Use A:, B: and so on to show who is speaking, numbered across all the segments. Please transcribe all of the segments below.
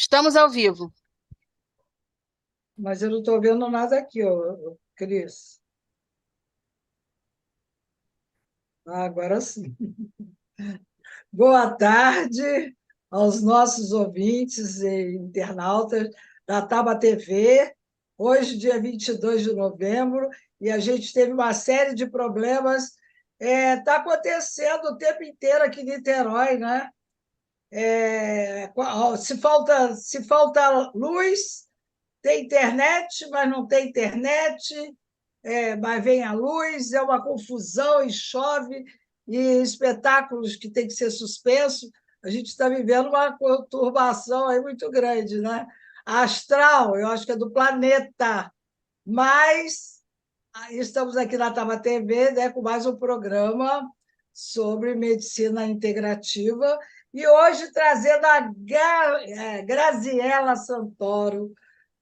A: Estamos ao vivo.
B: Mas eu não estou vendo nada aqui, ó, Cris. Agora sim. Boa tarde aos nossos ouvintes e internautas da Taba TV. Hoje, dia 22 de novembro, e a gente teve uma série de problemas. Está acontecendo o tempo inteiro aqui em Niterói, né? Se falta luz, tem internet, mas não tem internet. Mas vem a luz, é uma confusão e chove, e espetáculos que têm que ser suspensos. A gente está vivendo uma conturbação aí muito grande, né? A astral, eu acho que é do planeta, mas estamos aqui na Tava TV, né, com mais um programa sobre medicina integrativa, e hoje trazendo a Graziela Santoro,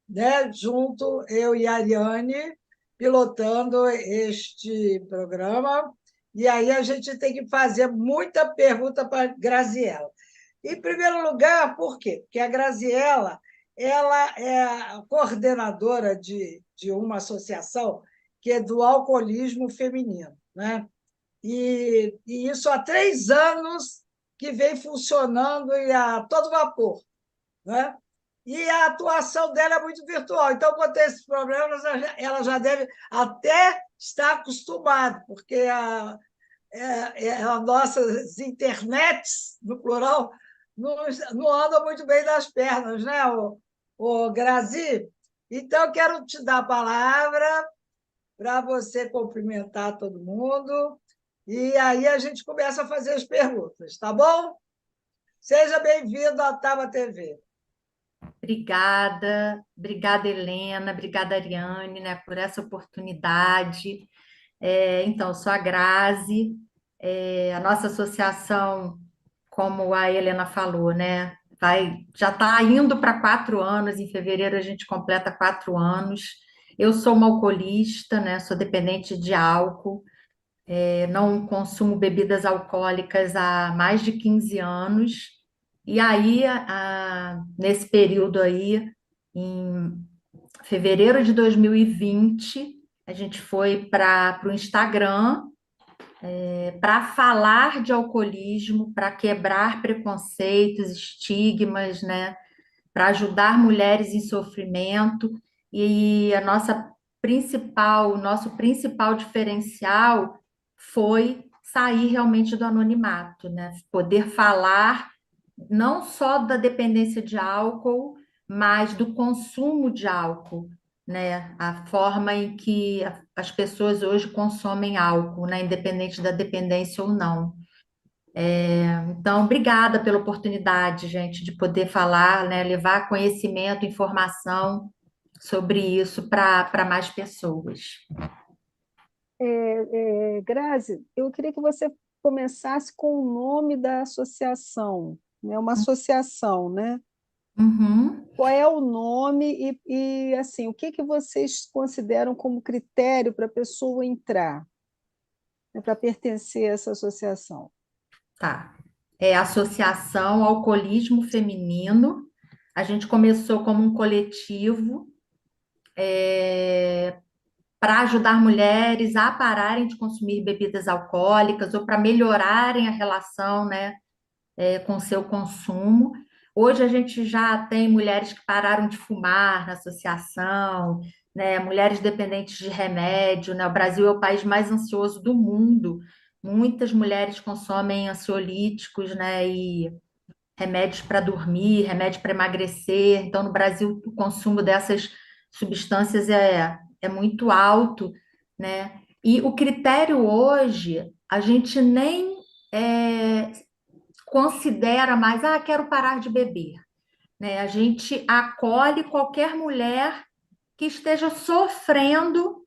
B: né? Junto, eu e a Ariane, pilotando este programa. E aí a gente tem que fazer muita pergunta para a Graziella. Em primeiro lugar, por quê? Porque a Graziella ela é a coordenadora de uma associação que é do alcoolismo feminino, né? E isso há 3 anos que vem funcionando e a todo vapor, né? E a atuação dela é muito virtual. Então, quando tem esses problemas, ela já deve até estar acostumada, porque as nossas internets, no plural, não andam muito bem das pernas, né, o Grazi? Então, quero te dar a palavra para você cumprimentar todo mundo, e aí a gente começa a fazer as perguntas, tá bom? Seja bem-vindo à Taba TV.
C: Obrigada, Helena, obrigada, Ariane, né, por essa oportunidade. Então, eu sou a Grazi, a nossa associação, como a Helena falou, né, já está indo para 4 anos, em fevereiro a gente completa 4 anos. Eu sou uma alcoolista, né, sou dependente de álcool, não consumo bebidas alcoólicas há mais de 15 anos. E aí, nesse período aí, em fevereiro de 2020, a gente foi para o Instagram para falar de alcoolismo, para quebrar preconceitos, estigmas, né? Para ajudar mulheres em sofrimento. E o nosso principal diferencial foi sair realmente do anonimato, né? Poder falar não só da dependência de álcool, mas do consumo de álcool, né? A forma em que as pessoas hoje consomem álcool, né? Independente da dependência ou não. Então, obrigada pela oportunidade, gente, de poder falar, né? Levar conhecimento, informação sobre isso para mais pessoas.
D: Grazi, eu queria que você começasse com o nome da associação, né? Uma associação, né?
C: Uhum.
D: Qual é o nome assim, o que vocês consideram como critério para a pessoa entrar, né, para pertencer a essa associação?
C: Tá. É a Associação Alcoolismo Feminino. A gente começou como um coletivo para ajudar mulheres a pararem de consumir bebidas alcoólicas ou para melhorarem a relação, né, com o seu consumo. Hoje a gente já tem mulheres que pararam de fumar na associação, né, mulheres dependentes de remédio, né? O Brasil é o país mais ansioso do mundo. Muitas mulheres consomem ansiolíticos, né, e remédios para dormir, remédio para emagrecer. Então, no Brasil, o consumo dessas substâncias é muito alto, né? E o critério hoje, a gente nem é, considera mais, quero parar de beber, né? A gente acolhe qualquer mulher que esteja sofrendo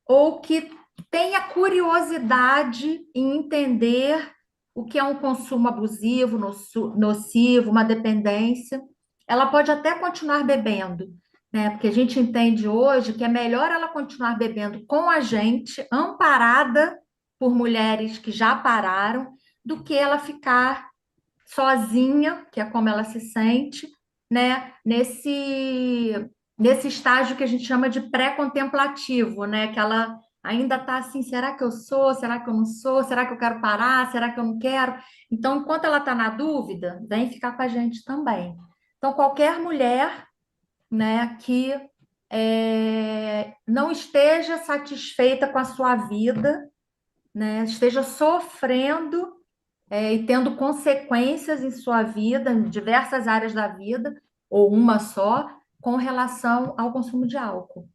C: ou que tenha curiosidade em entender o que é um consumo abusivo, nocivo, uma dependência. Ela pode até continuar bebendo, né? Porque a gente entende hoje que é melhor ela continuar bebendo com a gente, amparada por mulheres que já pararam, do que ela ficar sozinha, que é como ela se sente, né, nesse estágio que a gente chama de pré-contemplativo, né, que ela ainda está assim, será que eu sou? Será que eu não sou? Será que eu quero parar? Será que eu não quero? Então, enquanto ela está na dúvida, vem ficar com a gente também. Então, qualquer mulher, né, que não esteja satisfeita com a sua vida, né, esteja sofrendo e tendo consequências em sua vida, em diversas áreas da vida, ou uma só, com relação ao consumo de álcool.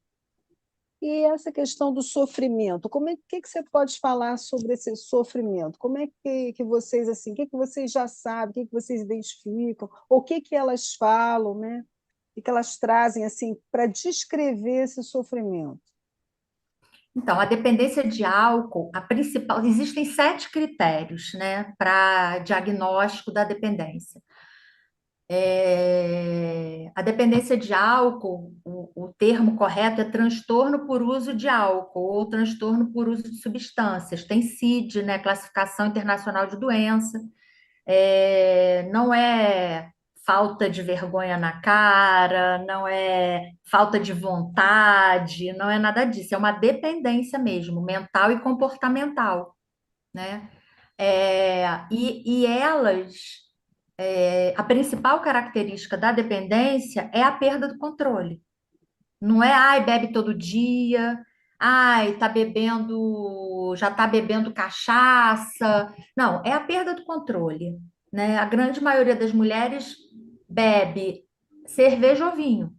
D: E essa questão do sofrimento, como é que você pode falar sobre esse sofrimento? Como é que vocês assim, o que vocês já sabem, o que vocês identificam, ou o que elas falam, né? O que elas trazem assim para descrever esse sofrimento?
C: Então, a dependência de álcool, a principal, existem 7 critérios, né, para diagnóstico da dependência. A dependência de álcool, o termo correto é transtorno por uso de álcool ou transtorno por uso de substâncias. Tem CID, né, Classificação Internacional de Doença. Não é falta de vergonha na cara, não é falta de vontade, não é nada disso. É uma dependência mesmo, mental e comportamental, né? E elas a principal característica da dependência é a perda do controle. Não é, ai, bebe todo dia, ai, tá bebendo, já tá bebendo cachaça. Não, é a perda do controle, né? A grande maioria das mulheres bebe cerveja ou vinho.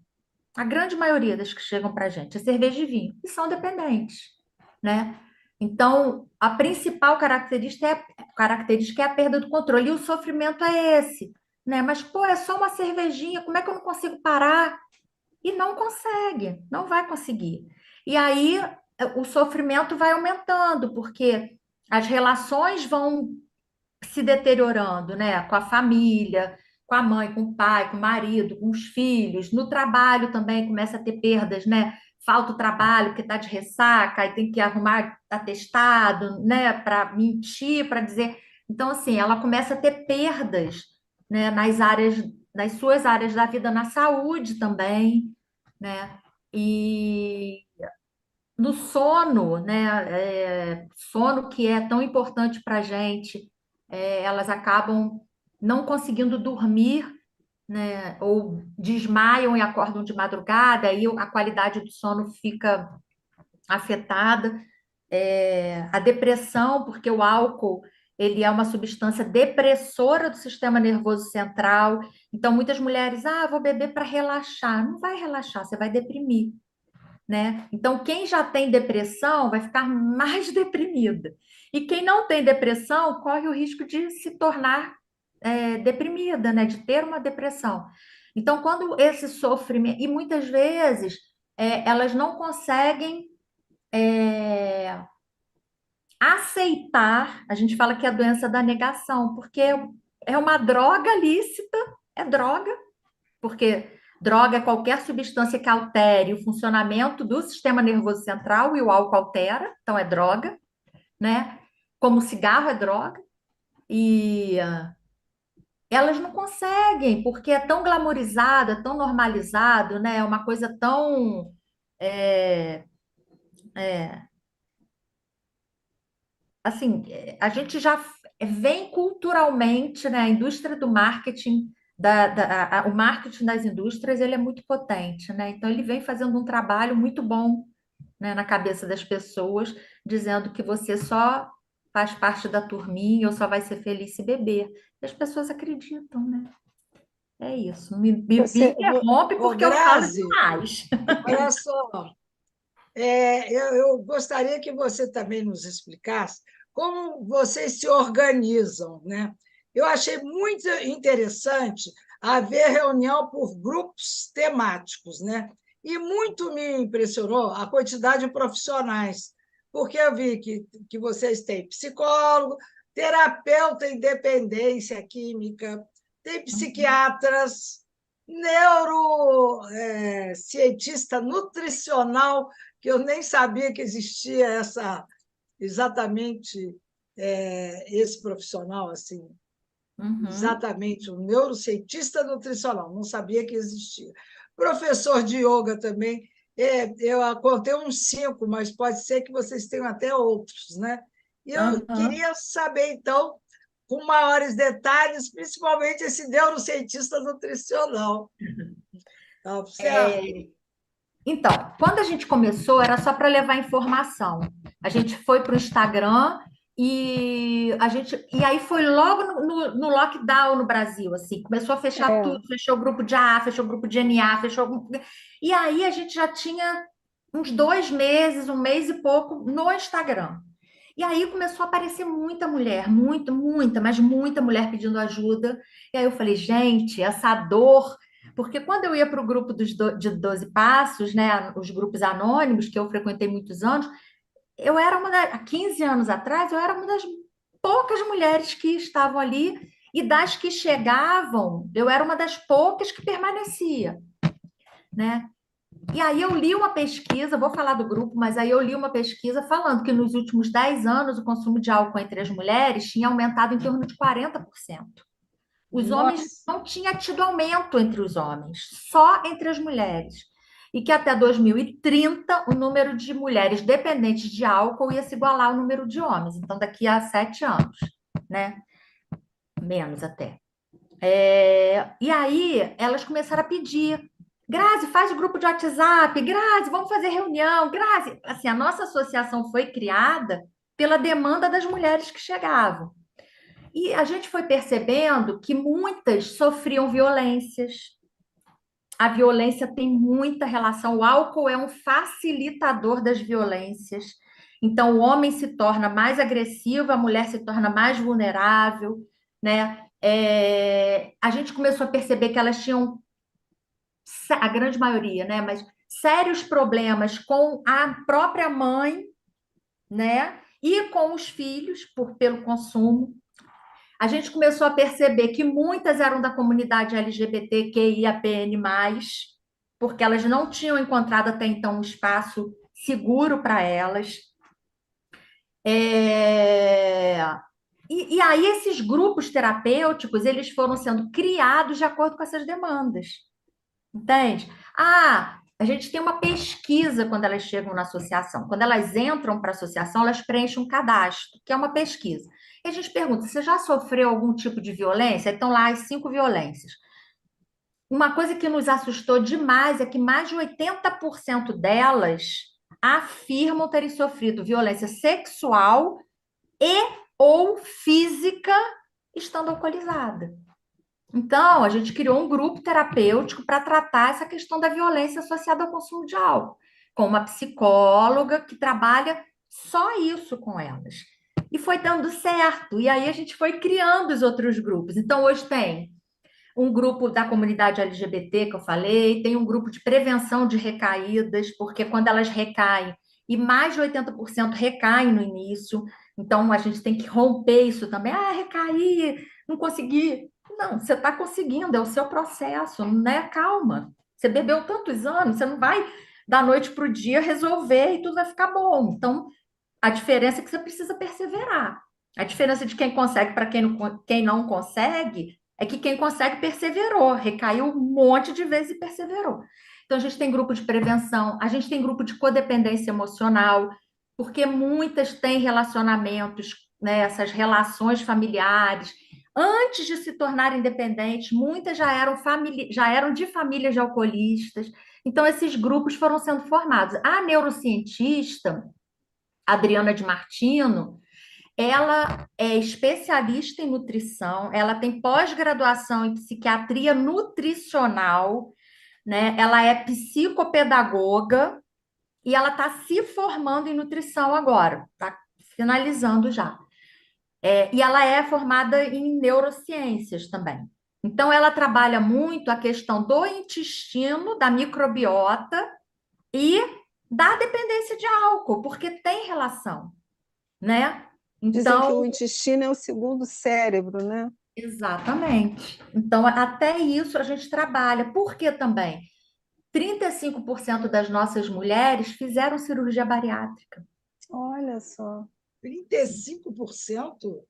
C: A grande maioria das que chegam para a gente é cerveja e vinho, e são dependentes, né? Então, a principal característica é a perda do controle, e o sofrimento é esse, né? Mas, pô, é só uma cervejinha, como é que eu não consigo parar? E não consegue, não vai conseguir. E aí o sofrimento vai aumentando, porque as relações vão se deteriorando, né? Com a família, com a mãe, com o pai, com o marido, com os filhos. No trabalho também começa a ter perdas, né? Falta o trabalho porque está de ressaca, aí tem que arrumar atestado, né? Para mentir, para dizer. Então, assim, ela começa a ter perdas, né? Nas suas áreas da vida, na saúde também, né? E no sono, né? Sono que é tão importante para a gente, elas acabam não conseguindo dormir, né? Ou desmaiam e acordam de madrugada, aí a qualidade do sono fica afetada. A depressão, porque o álcool ele é uma substância depressora do sistema nervoso central. Então, muitas mulheres, vou beber para relaxar. Não vai relaxar, você vai deprimir, né? Então, quem já tem depressão vai ficar mais deprimida. E quem não tem depressão corre o risco de se tornar deprimida, né? De ter uma depressão. Então, quando esse sofrimento. E muitas vezes elas não conseguem aceitar. A gente fala que é a doença da negação, porque é uma droga lícita, é droga, porque droga é qualquer substância que altere o funcionamento do sistema nervoso central e o álcool altera, então é droga, né? Como o cigarro é droga. E elas não conseguem, porque é tão glamorizado, é tão normalizado, né? É uma coisa tão. é, assim, a gente já vem culturalmente, né? A indústria do marketing, o marketing das indústrias, ele é muito potente, né? Então, ele vem fazendo um trabalho muito bom, né, na cabeça das pessoas, dizendo que você só faz parte da turminha ou só vai ser feliz se beber. E as pessoas acreditam, né? É isso. Me
D: Você,
C: interrompe
B: Ô,
C: porque eu falo
B: Grazi,
C: demais.
B: olha só, eu gostaria que você também nos explicasse como vocês se organizam, né? Eu achei muito interessante haver reunião por grupos temáticos, né? E muito me impressionou a quantidade de profissionais, porque eu vi que vocês têm psicólogo, terapeuta em dependência química, tem psiquiatras, cientista nutricional, que eu nem sabia que existia exatamente esse profissional assim.
C: Uhum.
B: Exatamente, um neurocientista nutricional, não sabia que existia. Professor de yoga também, eu contei uns 5, mas pode ser que vocês tenham até outros, né? E eu
C: Uhum.
B: queria saber, então, com maiores detalhes, principalmente esse neurocientista nutricional. Tá certo?
C: Então, quando a gente começou, era só para levar informação. A gente foi para o Instagram e aí foi logo no lockdown no Brasil, assim, começou a fechar tudo,
D: É.
C: fechou o grupo de AA, fechou o grupo de NA, e aí a gente já tinha uns 2 meses, um mês e pouco no Instagram. E aí começou a aparecer muita mulher, muita, mas muita mulher pedindo ajuda. E aí eu falei, gente, essa dor. Porque quando eu ia para o grupo de 12 Passos, né, os grupos anônimos, que eu frequentei muitos anos, há 15 anos atrás, eu era uma das poucas mulheres que estavam ali, e das que chegavam, eu era uma das poucas que permanecia, né? E aí eu li uma pesquisa, vou falar do grupo, mas aí eu li uma pesquisa falando que nos últimos 10 anos o consumo de álcool entre as mulheres tinha aumentado em torno de 40%. Os homens
B: Nossa,
C: não tinha tido aumento entre os homens, só entre as mulheres. E que até 2030 o número de mulheres dependentes de álcool ia se igualar ao número de homens. Então, daqui a 7 anos, né? Menos até. E aí elas começaram a pedir. Grazi, faz grupo de WhatsApp. Grazi, vamos fazer reunião. Grazi, assim, a nossa associação foi criada pela demanda das mulheres que chegavam. E a gente foi percebendo que muitas sofriam violências. A violência tem muita relação. O álcool é um facilitador das violências. Então, o homem se torna mais agressivo, a mulher se torna mais vulnerável, né? A gente começou a perceber que elas tinham, a grande maioria, né? Mas sérios problemas com a própria mãe, né? E com os filhos, pelo consumo. A gente começou a perceber que muitas eram da comunidade LGBTQIAPN+, porque elas não tinham encontrado até então um espaço seguro para elas. É... e aí esses grupos terapêuticos, eles foram sendo criados de acordo com essas demandas, entende? A gente tem uma pesquisa quando elas chegam na associação. Quando elas entram para a associação, elas preenchem um cadastro, que é uma pesquisa. E a gente pergunta: você já sofreu algum tipo de violência? Então, lá as 5 violências. Uma coisa que nos assustou demais é que mais de 80% delas afirmam terem sofrido violência sexual e ou física estando alcoolizada. Então, a gente criou um grupo terapêutico para tratar essa questão da violência associada ao consumo de álcool, com uma psicóloga que trabalha só isso com elas. E foi dando certo. E aí a gente foi criando os outros grupos. Então, hoje tem um grupo da comunidade LGBT que eu falei, tem um grupo de prevenção de recaídas, porque quando elas recaem, e mais de 80% recaem no início, então a gente tem que romper isso também. Recaí, não consegui. Não, você está conseguindo, é o seu processo, né? Calma. Você bebeu tantos anos, você não vai da noite para o dia resolver e tudo vai ficar bom. Então, a diferença é que você precisa perseverar. A diferença de quem consegue para quem não consegue é que quem consegue perseverou, recaiu um monte de vezes e perseverou. Então, a gente tem grupo de prevenção, a gente tem grupo de codependência emocional, porque muitas têm relacionamentos, né, essas relações familiares. Antes de se tornarem independentes, muitas já eram de famílias de alcoolistas. Então, esses grupos foram sendo formados. A neurocientista Adriana de Martino, ela é especialista em nutrição, ela tem pós-graduação em psiquiatria nutricional, né? Ela é psicopedagoga e ela está se formando em nutrição agora, está finalizando já. E ela é formada em neurociências também. Então, ela trabalha muito a questão do intestino, da microbiota e da dependência de álcool, porque tem relação, né?
D: Dizem que
C: Então,
D: o intestino é o segundo cérebro, né?
C: exatamente. Então, até isso a gente trabalha. Por que também? 35% das nossas mulheres fizeram cirurgia bariátrica.
D: Olha só.
B: 35%?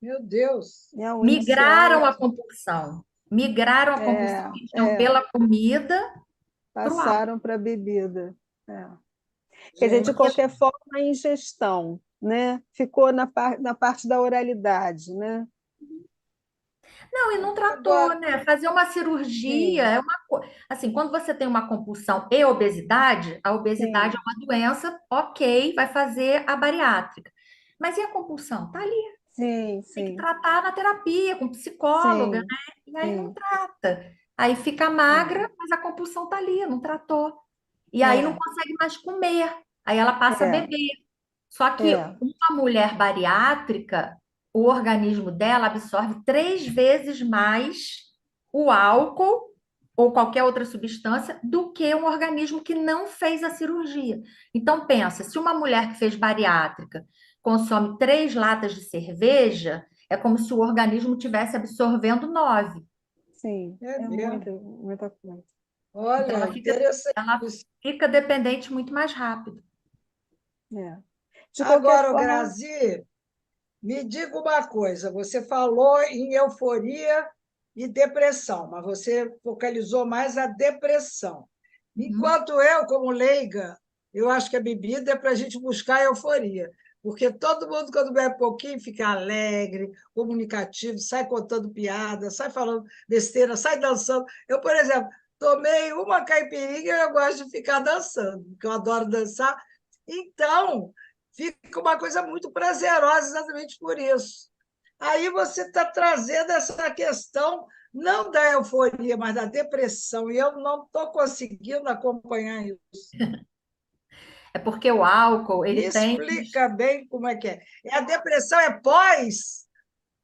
B: Meu Deus.
D: O índice
C: Migraram a
D: alto.
C: compulsão. Migraram a compulsão
D: É,
C: que tinham
D: é,
C: pela comida para o álcool.
D: passaram para a bebida. É. Quer dizer, de
B: Gente,
D: qualquer forma, a ingestão, né? Ficou na parte da oralidade, né?
C: Não, e não tratou,
B: agora,
C: né? Fazer uma cirurgia
D: Sim,
C: é uma coisa. Assim, quando você tem uma compulsão e obesidade, a obesidade é
D: sim,
C: uma doença, ok, vai fazer a bariátrica. Mas e a compulsão? Tá ali,
D: sim,
C: tem que
D: sim,
C: tratar na terapia, com psicóloga, né?
D: sim,
C: E aí não
D: sim.
C: trata. Aí fica
D: É,
C: magra, mas a compulsão tá ali, não tratou. E aí não
D: é,
C: consegue mais comer. Aí ela passa a
D: é,
C: beber. Só que
D: é,
C: uma mulher bariátrica, o organismo dela absorve 3 vezes mais o álcool ou qualquer outra substância do que um organismo que não fez a cirurgia. Então, pensa, se uma mulher que fez bariátrica consome 3 latas de cerveja, é como se o organismo tivesse absorvendo 9.
D: sim.
B: é
D: É
B: mesmo.
D: muita, muita coisa.
C: Então,
B: Olha,
C: ela
B: interessante.
C: fica dependente muito mais rápido.
D: É. De qualquer
B: Agora,
D: forma,
B: Grazi, me diga uma coisa: você falou em euforia e depressão, mas você focalizou mais a depressão.
C: Uhum.
B: Enquanto eu, como leiga, eu acho que a bebida é para a gente buscar a euforia, porque todo mundo, quando bebe pouquinho, fica alegre, comunicativo, sai contando piada, sai falando besteira, sai dançando. Eu, por exemplo, tomei uma caipirinha e eu gosto de ficar dançando, porque eu adoro dançar. Então, fica uma coisa muito prazerosa exatamente por isso. Aí você está trazendo essa questão não da euforia, mas da depressão, e eu não estou conseguindo acompanhar isso.
C: É porque o álcool,
B: Me
C: ele tem.
B: explica bem como é que é. A depressão é pós,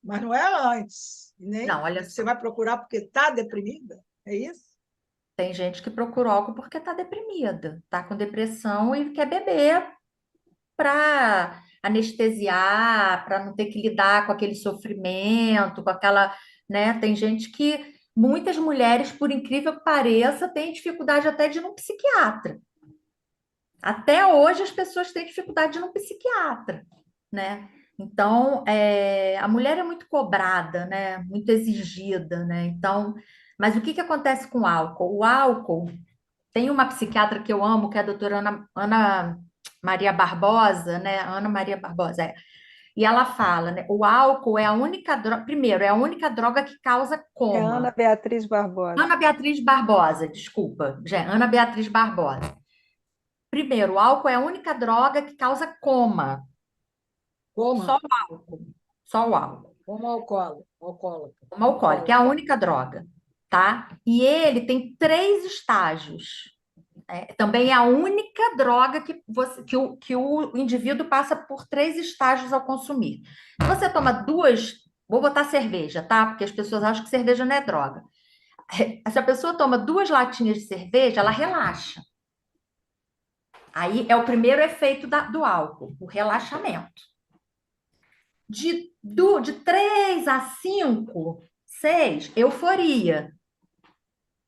B: mas não é antes. E
C: Não,
B: nem
C: olha
B: você
C: só.
B: vai procurar porque está deprimida. É isso?
C: Tem gente que procura álcool porque está deprimida, está com depressão e quer beber para anestesiar, para não ter que lidar com aquele sofrimento, com aquela, né? Tem gente que, muitas mulheres, por incrível que pareça, têm dificuldade até de ir num psiquiatra. Até hoje as pessoas têm dificuldade de ir num psiquiatra, né? Então, a mulher é muito cobrada, né? Muito exigida, né? Então, mas o que que acontece com o álcool? O álcool tem uma psiquiatra que eu amo, que é a doutora Ana Maria Barbosa, né? Ana Maria Barbosa, é. E ela fala, né? O álcool é a única droga, primeiro, é a única droga que causa
D: é a Ana
C: coma.
D: Beatriz Barbosa.
C: Ana Beatriz Barbosa, desculpa, Ana Beatriz Barbosa. Primeiro, o álcool é a única droga que causa coma. Só
B: Como?
C: o álcool. Só o álcool.
B: Como alcoólatra. Alcoólatra.
C: Coma alcoólico, é a
B: Alcoólatra.
C: única droga, tá? E ele tem 3 estágios. Também é a única droga que o indivíduo passa por 3 estágios ao consumir. Se você toma duas, vou botar cerveja, tá? Porque as pessoas acham que cerveja não é droga. Se a pessoa toma 2 latinhas de cerveja, ela relaxa. Aí é o primeiro efeito do álcool, o relaxamento. De 3 a 5, 6, euforia.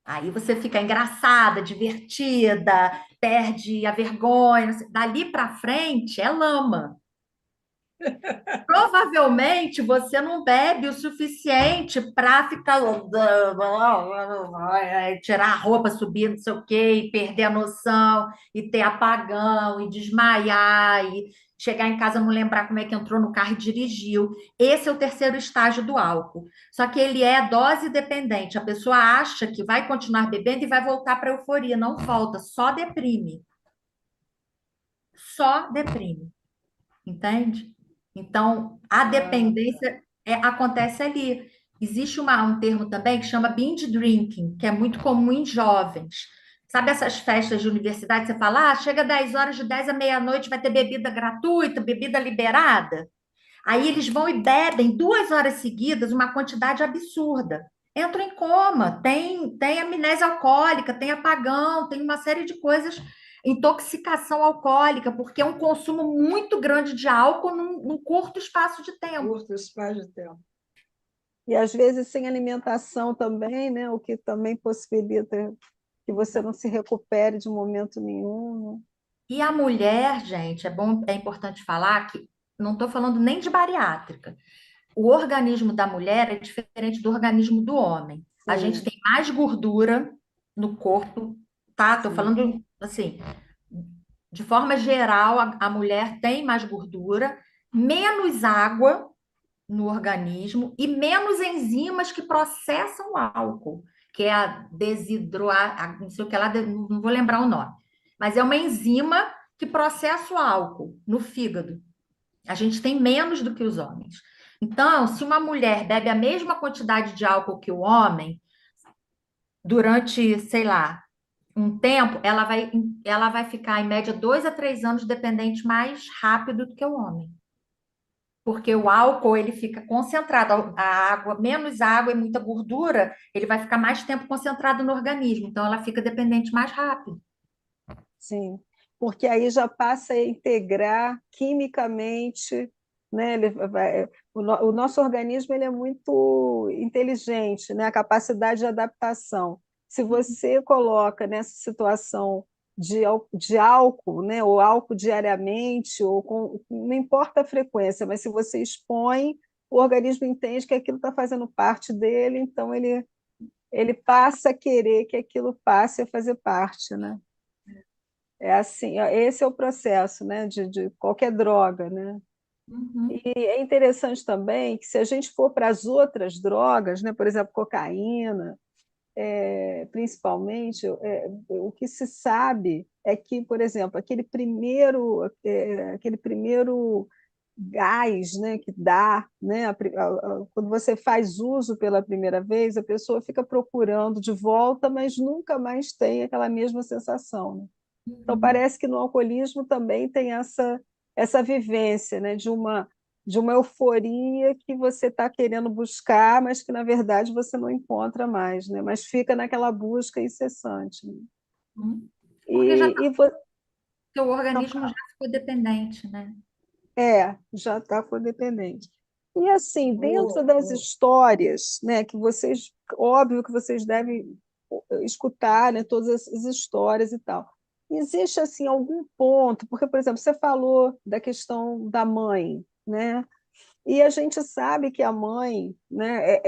C: Aí você fica engraçada, divertida, perde a vergonha. Dali para frente é lama. Provavelmente você não bebe o suficiente para ficar tirar a roupa, subir, não sei o quê, e perder a noção, e ter apagão, e desmaiar, e chegar em casa não lembrar como é que entrou no carro e dirigiu. Esse é o terceiro estágio do álcool. Só que ele é dose dependente. A pessoa acha que vai continuar bebendo e vai voltar para a euforia. Não volta, só deprime. Só deprime. Entende? Então, a
B: Ah,
C: dependência acontece ali. Existe um termo também que chama binge drinking, que é muito comum em jovens. Sabe essas festas de universidade, você fala, chega 10 horas, de 10 à meia-noite vai ter bebida gratuita, bebida liberada. Aí eles vão e bebem 2 horas seguidas uma quantidade absurda. Entram em coma, tem amnésia alcoólica, tem apagão, tem uma série de coisas, intoxicação alcoólica, porque é um consumo muito grande de álcool num curto espaço de tempo.
B: curto espaço de tempo.
D: E às vezes sem alimentação também, né? O que também possibilita que você não se recupere de momento nenhum, né?
C: E a mulher, gente, é importante falar que não estou falando nem de bariátrica. o organismo da mulher é diferente do organismo do homem. A gente
D: Sim,
C: tem mais gordura no corpo, tá? Tô
D: sim,
C: falando assim, de forma geral, a mulher tem mais gordura, menos água no organismo e menos enzimas que processam o álcool, que é a não sei o que lá, não vou lembrar o nome, mas é uma enzima que processa o álcool no fígado. A gente tem menos do que os homens. Então, se uma mulher bebe a mesma quantidade de álcool que o homem, durante, sei lá, um tempo, ela vai ficar, em média, 2 a 3 anos dependente mais rápido do que o homem. Porque o álcool, ele fica concentrado, a água, menos água e muita gordura, ele vai ficar mais tempo concentrado no organismo. Então, ela fica dependente mais rápido.
D: sim. Porque aí já passa a integrar quimicamente, né? O nosso organismo ele é muito inteligente, né? A capacidade de adaptação. Se você coloca nessa situação de álcool, né? Ou álcool diariamente, não importa a frequência, mas se você expõe, o organismo entende que aquilo está fazendo parte dele, então ele passa a querer que aquilo passe a fazer parte, né? É assim, esse é o processo, né, de qualquer droga, né?
C: Uhum,
D: E é interessante também que se a gente for para as outras drogas, né, por exemplo, cocaína, principalmente, o que se sabe é que, por exemplo, aquele primeiro gás, né, que dá, né, quando você faz uso pela primeira vez, a pessoa fica procurando de volta, mas nunca mais tem aquela mesma sensação, né? Então,
C: uhum,
D: parece que no alcoolismo também tem essa vivência, né, de uma euforia que você está querendo buscar, mas que, na verdade, você não encontra mais, né? Mas fica naquela busca incessante, né?
C: uhum. Porque
D: E, e vo-
C: o organismo já ficou dependente, né?
D: já está codependente. E, assim, dentro das
B: O,
D: histórias, né, que vocês, óbvio que vocês devem escutar, né, todas essas histórias e tal. Existe assim algum ponto, porque, por exemplo, você falou da questão da mãe, né? E a gente sabe que a mãe, né,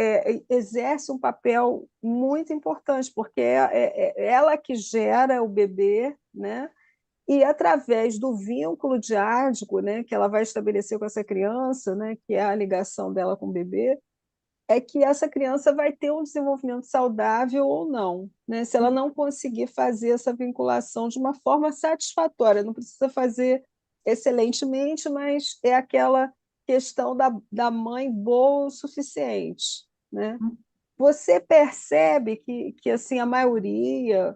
D: exerce um papel muito importante, porque é ela que gera o bebê, né? E através do vínculo diádico, né, que ela vai estabelecer com essa criança, né, que é a ligação dela com o bebê, é que essa criança vai ter um desenvolvimento saudável ou não, né? Se ela não conseguir fazer essa vinculação de uma forma satisfatória, não precisa fazer excelentemente, mas é aquela questão da mãe boa o suficiente, né? Você percebe que assim a maioria,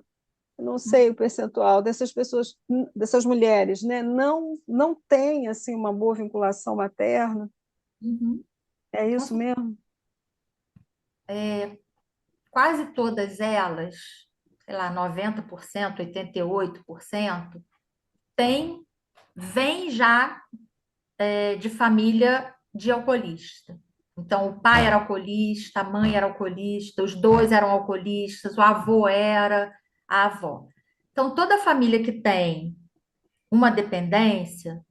D: não sei o percentual dessas pessoas, dessas mulheres, né, não tem assim uma boa vinculação materna?
C: Uhum.
D: É
C: Com
D: isso
C: certeza.
D: mesmo?
C: Quase todas elas, sei lá, 90%, 88%, tem, vem já de família de alcoolista. Então, o pai era alcoolista, a mãe era alcoolista, os dois eram alcoolistas, o avô era, a avó. Então, toda família que tem uma dependência,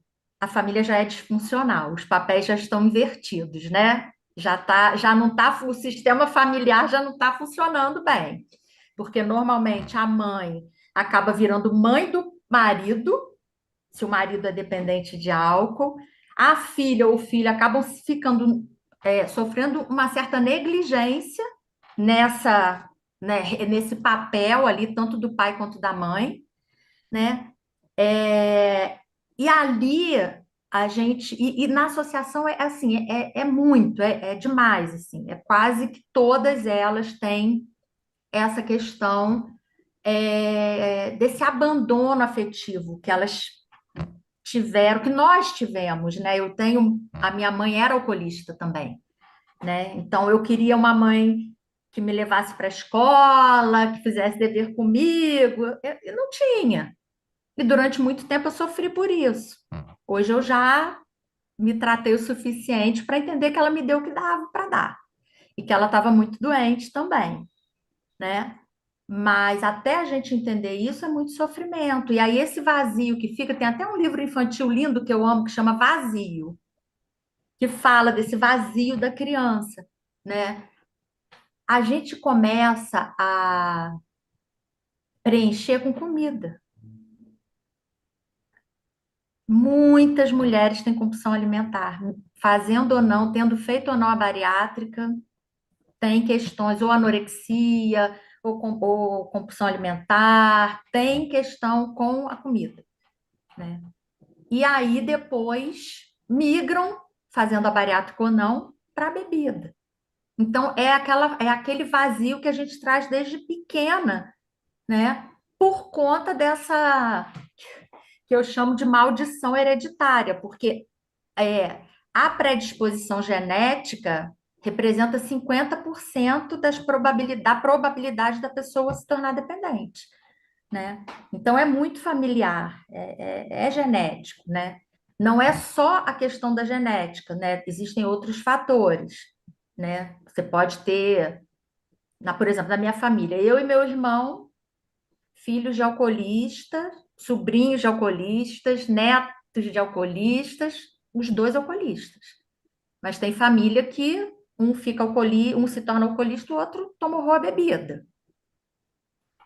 C: a família já é disfuncional, os papéis já estão invertidos, né? Já não tá, o sistema familiar já não está funcionando bem, porque normalmente a mãe acaba virando mãe do marido, se o marido é dependente de álcool, a filha ou o filho acabam ficando sofrendo uma certa negligência nessa, né, nesse papel ali, tanto do pai quanto da mãe, né? É, e ali a gente, e na associação é assim, é muito, é demais, assim, é quase que todas elas têm essa questão desse abandono afetivo que elas tiveram, que nós tivemos, né? A minha mãe era alcoolista também, né? Então eu queria uma mãe que me levasse para a escola, que fizesse dever comigo, eu não tinha. E durante muito tempo eu sofri por isso. Hoje eu já me tratei o suficiente para entender que ela me deu o que dava para dar e que ela estava muito doente também, né? Mas até a gente entender isso é muito sofrimento. E aí esse vazio que fica, tem até um livro infantil lindo que eu amo que chama Vazio. que fala desse vazio da criança, né? A gente começa a preencher com comida. Muitas mulheres têm compulsão alimentar, fazendo ou não, tendo feito ou não a bariátrica, tem questões ou anorexia ou compulsão alimentar, tem questão com a comida, né? E aí depois migram, fazendo a bariátrica ou não, para a bebida. Então é aquele vazio que a gente traz desde pequena, né? Por conta dessa que eu chamo de maldição hereditária, porque a predisposição genética representa 50% da probabilidade da pessoa se tornar dependente, né? Então, é muito familiar, é genético, né? Não é só a questão da genética, né? Existem outros fatores, né? Você pode ter, por exemplo, na minha família, eu e meu irmão, filhos de alcoolistas, sobrinhos de alcoolistas, netos de alcoolistas, os dois alcoolistas. Mas tem família que um se torna alcoolista, o outro tomou a bebida,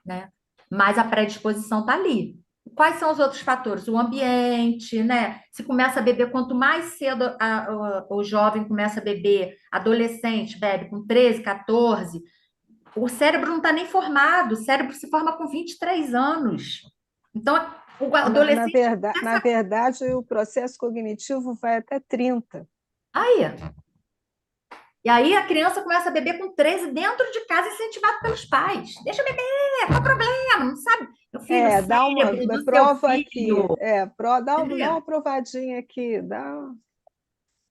C: né? Mas a predisposição está ali. Quais são os outros fatores? O ambiente, né? Se começa a beber, quanto mais cedo o jovem começa a beber, adolescente bebe com 13, 14, o cérebro não está nem formado, o cérebro se forma com 23 anos. Então, o adolescente
D: Na
C: começa.
D: verdade, o processo cognitivo vai até 30.
C: Aí, e aí a criança começa a beber com 13 dentro de casa, incentivado pelos pais. Deixa eu beber, qual o problema? Não sabe? Meu filho, o
D: Dá uma
C: cérebro do seu
D: prova aqui,
C: filho,
D: dá
C: entendeu?
D: uma provadinha aqui,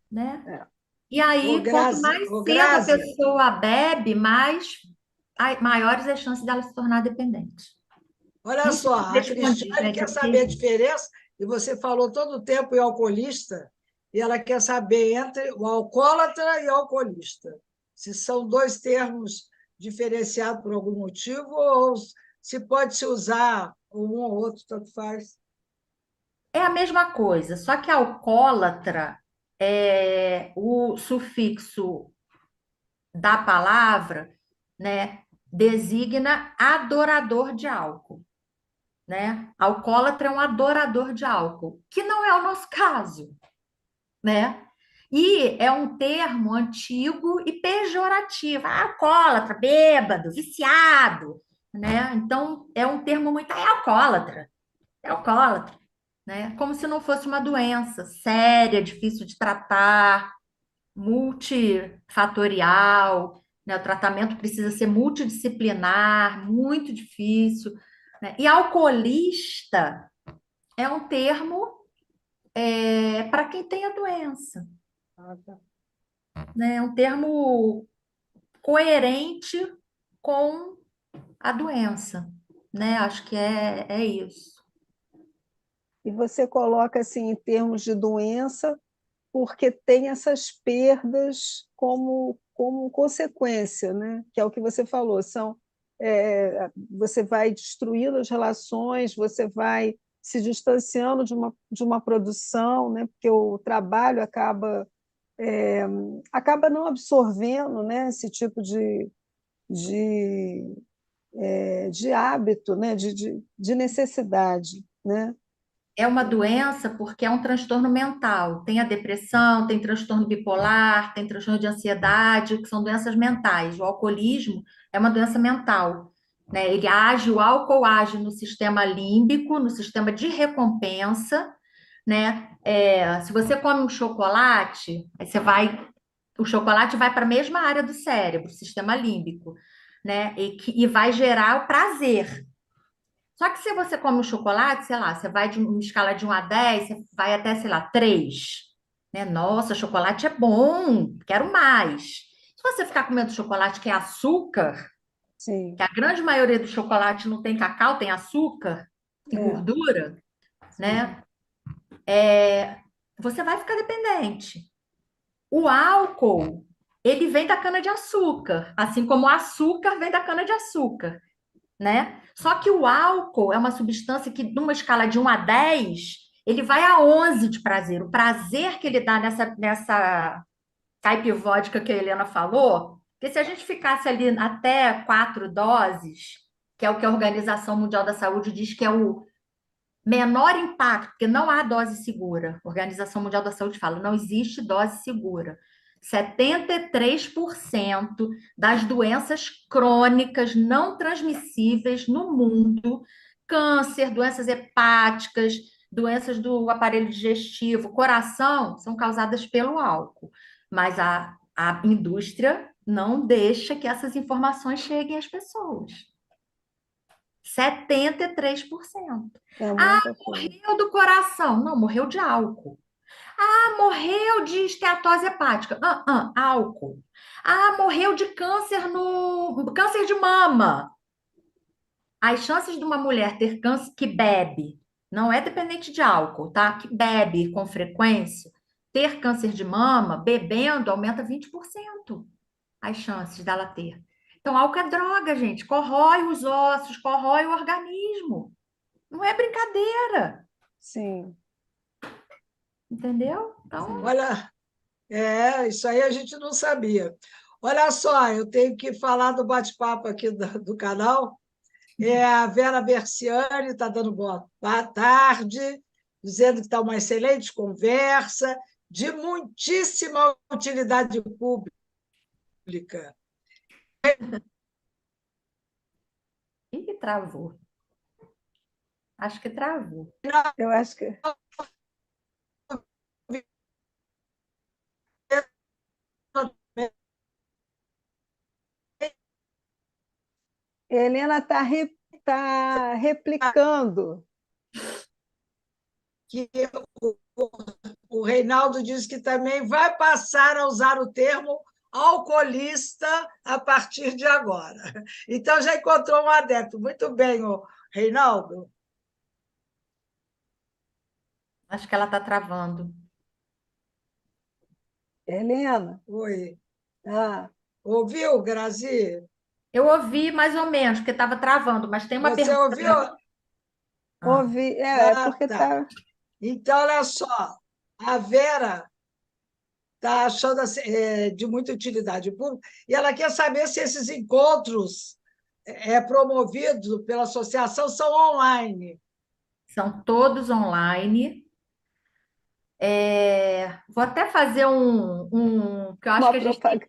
C: Né?
D: é.
C: E aí, quanto mais
B: Ô,
C: cedo a
B: Grazi,
C: pessoa bebe, maiores as chances dela se tornar dependente.
B: olha
C: Não
B: só,
C: precisa
B: a
C: escondido,
B: Cristiane
C: gente, é
B: quer saber a
C: porque
B: diferença, e você falou todo o tempo em alcoolista, e ela quer saber entre o alcoólatra e o alcoolista. Se são dois termos diferenciados por algum motivo, ou se pode se usar um ou outro, tanto faz.
C: é a mesma coisa, só que alcoólatra, o sufixo da palavra, né, designa adorador de álcool, né? Alcoólatra é um adorador de álcool, que não é o nosso caso, né? E é um termo antigo e pejorativo. Alcoólatra, bêbado, viciado, né? Então, é um termo muito... é alcoólatra, né? Como se não fosse uma doença séria, difícil de tratar, multifatorial, né? O tratamento precisa ser multidisciplinar, muito difícil, né? E alcoolista é um termo para quem tem a doença,
B: Ah, tá.
C: né? É um termo coerente com a doença, né? Acho que é isso.
D: E você coloca assim em termos de doença, porque tem essas perdas como consequência, né? Que é o que você falou, você vai destruindo as relações, você vai se distanciando de uma produção, né? Porque o trabalho é, acaba não absorvendo, né? Esse tipo de, de hábito, né? De necessidade, né?
C: É uma doença porque é um transtorno mental. Tem a depressão, tem transtorno bipolar, tem transtorno de ansiedade, que são doenças mentais. O alcoolismo é uma doença mental, né? O álcool age no sistema límbico, no sistema de recompensa, né? Se você come um chocolate, o chocolate vai para a mesma área do cérebro, sistema límbico, né? E vai gerar o prazer. Só que se você come um chocolate, sei lá, você vai de uma escala de 1 a 10, você vai até, sei lá, 3, né? Nossa, chocolate é bom, quero mais. Se você ficar comendo chocolate que é açúcar,
D: Sim,
C: que a grande maioria do chocolate não tem cacau, tem açúcar e
D: é,
C: gordura,
D: sim.
C: né? Você vai ficar dependente. O álcool, ele vem da cana-de-açúcar, assim como o açúcar vem da cana-de-açúcar, né? Só que o álcool é uma substância que, numa escala de 1 a 10, ele vai a 11 de prazer. O prazer que ele dá nessa caipivódica que a Helena falou, porque se a gente ficasse ali até 4 doses, que é o que a Organização Mundial da Saúde diz que é o menor impacto, porque não há dose segura. A Organização Mundial da Saúde fala, não existe dose segura. 73% das doenças crônicas não transmissíveis no mundo, câncer, doenças hepáticas, doenças do aparelho digestivo, coração, são causadas pelo álcool. Mas a indústria não deixa que essas informações cheguem às pessoas. 73%.
D: É
C: Ah,
D: muita coisa.
C: morreu do coração. Não, morreu de álcool. Ah, morreu de esteatose hepática. Álcool. Ah, morreu de câncer de mama. As chances de uma mulher ter câncer que bebe, não é dependente de álcool, tá? Que bebe com frequência, ter câncer de mama, bebendo, aumenta 20% as chances dela ter. Então, álcool é droga, gente. Corrói os ossos, corrói o organismo. Não é brincadeira,
D: Sim,
C: entendeu? Então,
D: sim.
B: Olha, isso aí a gente não sabia. Olha só, eu tenho que falar do bate-papo aqui do canal. A Vera Berciani está dando boa tarde, dizendo que está uma excelente conversa, de muitíssima utilidade pública.
C: ih, travou. Acho que travou.
D: Eu acho que Helena tá replicando.
B: Que o Reinaldo diz que também vai passar a usar o termo alcoolista a partir de agora. Então, já encontrou um adepto. Muito bem, Reinaldo.
C: Acho que ela está travando.
D: Helena,
B: Oi.
D: ah,
B: Ouviu, Grazi?
C: Eu ouvi mais ou menos, porque estava travando, mas tem uma
B: Você
C: pergunta.
B: ouviu?
C: Ah,
D: ouvi. É
B: Ah,
D: porque
B: tá.
D: tá.
B: Então, olha só. A Vera está achando assim, de muita utilidade pública e ela quer saber se esses encontros promovidos pela associação são online.
C: são todos online. Vou até fazer que eu acho
D: Uma
C: que
D: propaganda.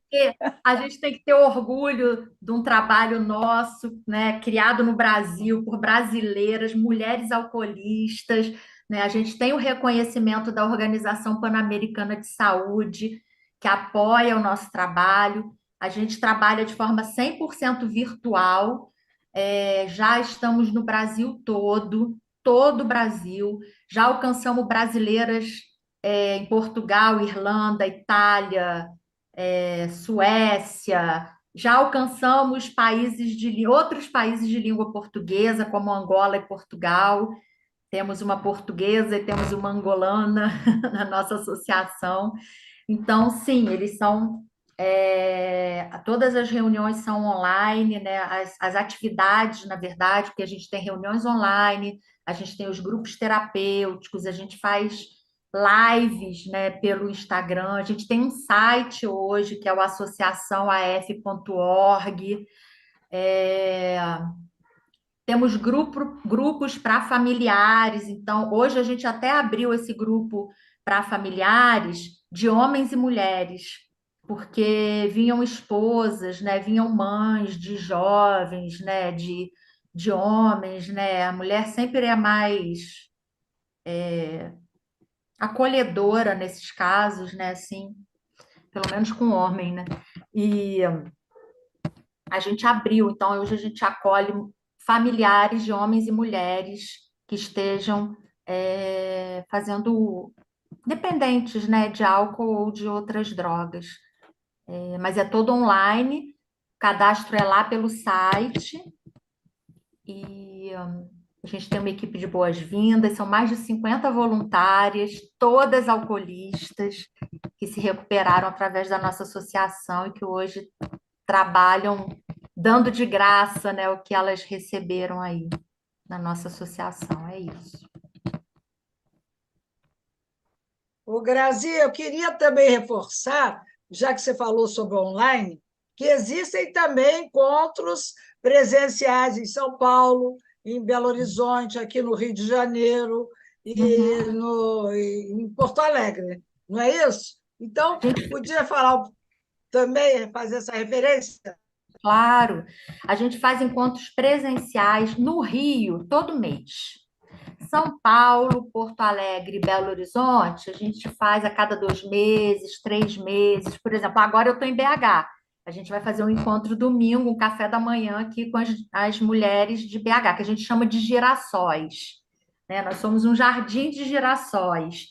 C: a gente tem que ter orgulho de um trabalho nosso, né, criado no Brasil por brasileiras, mulheres alcoolistas, né? A gente tem o reconhecimento da Organização Pan-Americana de Saúde, que apoia o nosso trabalho. A gente trabalha de forma 100% virtual. Já estamos no Brasil todo o Brasil. Já alcançamos brasileiras em Portugal, Irlanda, Itália, Suécia, já alcançamos outros países de língua portuguesa, como Angola e Portugal. Temos uma portuguesa e temos uma angolana na nossa associação. Então, sim, eles são. Todas as reuniões são online, né? As atividades, na verdade, porque a gente tem reuniões online, a gente tem os grupos terapêuticos, a gente faz lives, né, pelo Instagram, a gente tem um site hoje que é o associaçãoaf.org. Temos grupos para familiares, então hoje a gente até abriu esse grupo para familiares de homens e mulheres, porque vinham esposas, né, vinham mães de jovens, né, de homens, né, a mulher sempre é mais acolhedora nesses casos, né, assim, pelo menos com o homem, né, e a gente abriu, então hoje a gente acolhe familiares de homens e mulheres que estejam fazendo dependentes, né, de álcool ou de outras drogas. Mas é todo online, o cadastro é lá pelo site e a gente tem uma equipe de boas-vindas, são mais de 50 voluntárias, todas alcoolistas, que se recuperaram através da nossa associação e que hoje trabalham dando de graça, né, o que elas receberam aí na nossa associação. É isso.
B: Grazi, eu queria também reforçar, já que você falou sobre online, que existem também encontros presenciais em São Paulo, em Belo Horizonte, aqui no Rio de Janeiro e
C: Uhum.
B: em Porto Alegre, não é isso? Então, podia falar também, fazer essa referência?
C: Claro, a gente faz encontros presenciais no Rio todo mês. São Paulo, Porto Alegre e Belo Horizonte, a gente faz a cada 2 meses, 3 meses. Por exemplo, agora eu estou em BH. A gente vai fazer um encontro domingo, um café da manhã aqui com as mulheres de BH, que a gente chama de girassóis. Né? Nós somos um jardim de girassóis,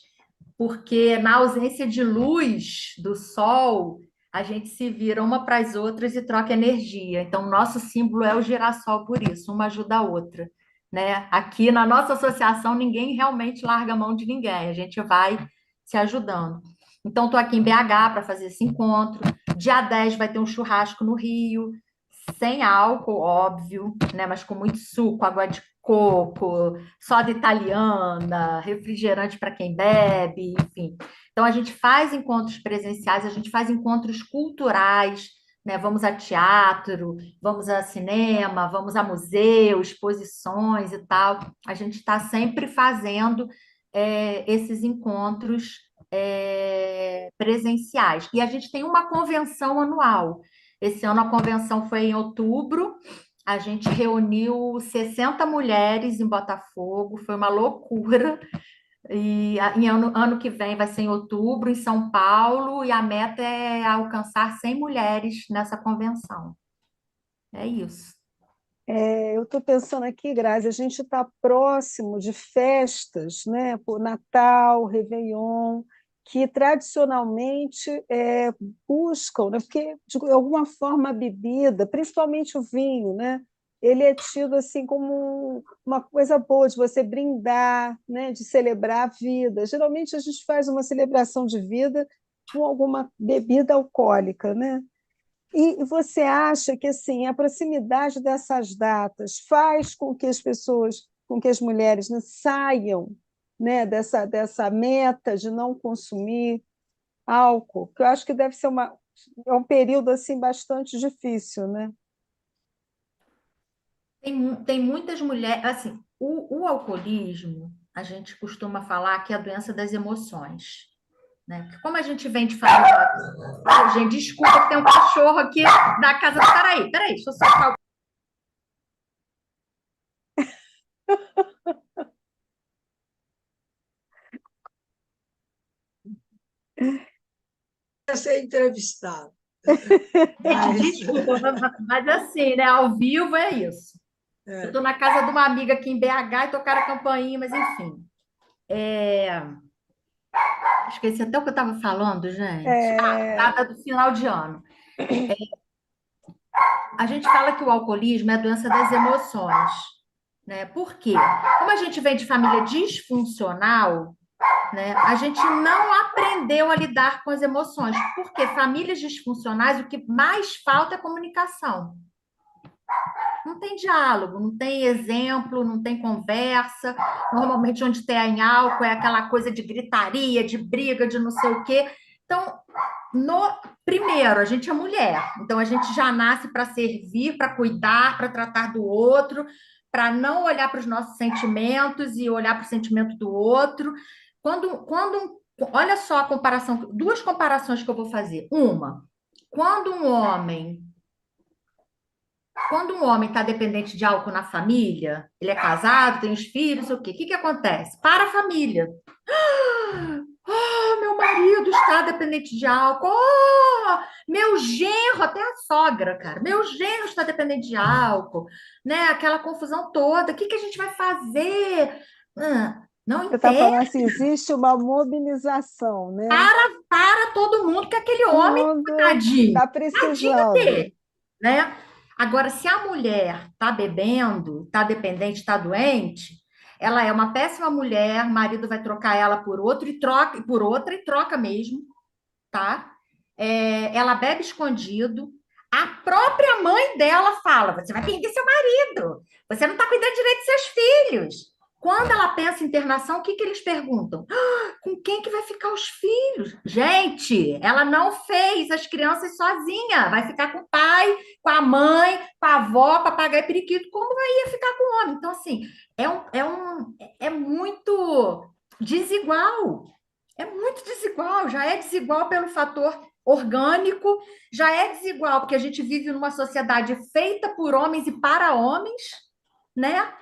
C: porque na ausência de luz do sol, a gente se vira uma para as outras e troca energia. Então, o nosso símbolo é o girassol por isso, uma ajuda a outra. Né? Aqui na nossa associação, ninguém realmente larga a mão de ninguém, a gente vai se ajudando. Então, estou aqui em BH para fazer esse encontro. Dia 10 vai ter um churrasco no Rio, sem álcool, óbvio, né? Mas com muito suco, água de coco, soda italiana, refrigerante para quem bebe, enfim. Então, a gente faz encontros presenciais, a gente faz encontros culturais, né? Vamos a teatro, vamos a cinema, vamos a museu, exposições e tal. A gente está sempre fazendo esses encontros presenciais. E a gente tem uma convenção anual. Esse ano a convenção foi em outubro, a gente reuniu 60 mulheres em Botafogo, foi uma loucura. E em ano que vem vai ser em outubro, em São Paulo, e a meta é alcançar 100 mulheres nessa convenção. É isso.
D: Eu estou pensando aqui, Grazi, a gente está próximo de festas, né? Por Natal, Réveillon, que tradicionalmente buscam, né? Porque de alguma forma a bebida, principalmente o vinho, né? Ele é tido assim como uma coisa boa de você brindar, né? De celebrar a vida. Geralmente a gente faz uma celebração de vida com alguma bebida alcoólica, né? E você acha que assim a proximidade dessas datas faz com que as pessoas, com que as mulheres, né, saiam, né, dessa meta de não consumir álcool? Que eu acho que deve ser é um período assim bastante difícil, né?
C: Tem muitas mulheres, assim, o alcoolismo, a gente costuma falar que é a doença das emoções, né? Porque como a gente vem de família. Ai, gente, desculpa que tem um cachorro aqui na casa. Peraí, deixa eu só.
B: Ser entrevistado.
C: Gente,
B: Mas,
C: desculpa, mas assim, né? Ao vivo é isso. Eu estou na casa de uma amiga aqui em BH e tocaram a campainha, mas enfim. Esqueci até o que eu estava falando, gente.
D: É,
C: Data do final de ano. A gente fala que o alcoolismo é a doença das emoções, né? Por quê? Como a gente vem de família disfuncional, né? A gente não aprendeu a lidar com as emoções, porque famílias disfuncionais, o que mais falta é comunicação. Não tem diálogo, não tem exemplo, não tem conversa. Normalmente, onde tem álcool é aquela coisa de gritaria, de briga, de não sei o quê. Então, primeiro, a gente é mulher, então a gente já nasce para servir, para cuidar, para tratar do outro, para não olhar para os nossos sentimentos e olhar para o sentimento do outro. Olha só a comparação, duas comparações que eu vou fazer. Uma, quando um homem quando um homem está dependente de álcool na família, ele é casado, tem os filhos, o quê? O que que acontece? Para a família. Oh, meu marido está dependente de álcool. Oh, meu genro, até a sogra, cara. Meu genro está dependente de álcool, né? Aquela confusão toda. O que que a gente vai fazer? Não
D: você está
C: entende
D: falando assim, existe uma mobilização, né?
C: para todo mundo que aquele
D: Todo
C: homem,
D: mundo
C: tadinho,
D: está
C: tadinho é
D: precisando.
C: dele, né? Agora, se a mulher está bebendo, está dependente, está doente, ela é uma péssima mulher, o marido vai trocar ela por outro e troca por outra e troca mesmo, tá? Ela bebe escondido. A própria mãe dela fala: você vai perder seu marido, você não está cuidando direito dos seus filhos. Quando ela pensa em internação, o que que eles perguntam? "Ah, com quem que vai ficar os filhos? Gente, ela não fez as crianças sozinha. Vai ficar com o pai, com a mãe, com a avó, papagaio e periquito. Como vai ia ficar com o homem? Então, assim, é muito desigual. É muito desigual. Já é desigual pelo fator orgânico, já é desigual porque a gente vive numa sociedade feita por homens e para homens, né?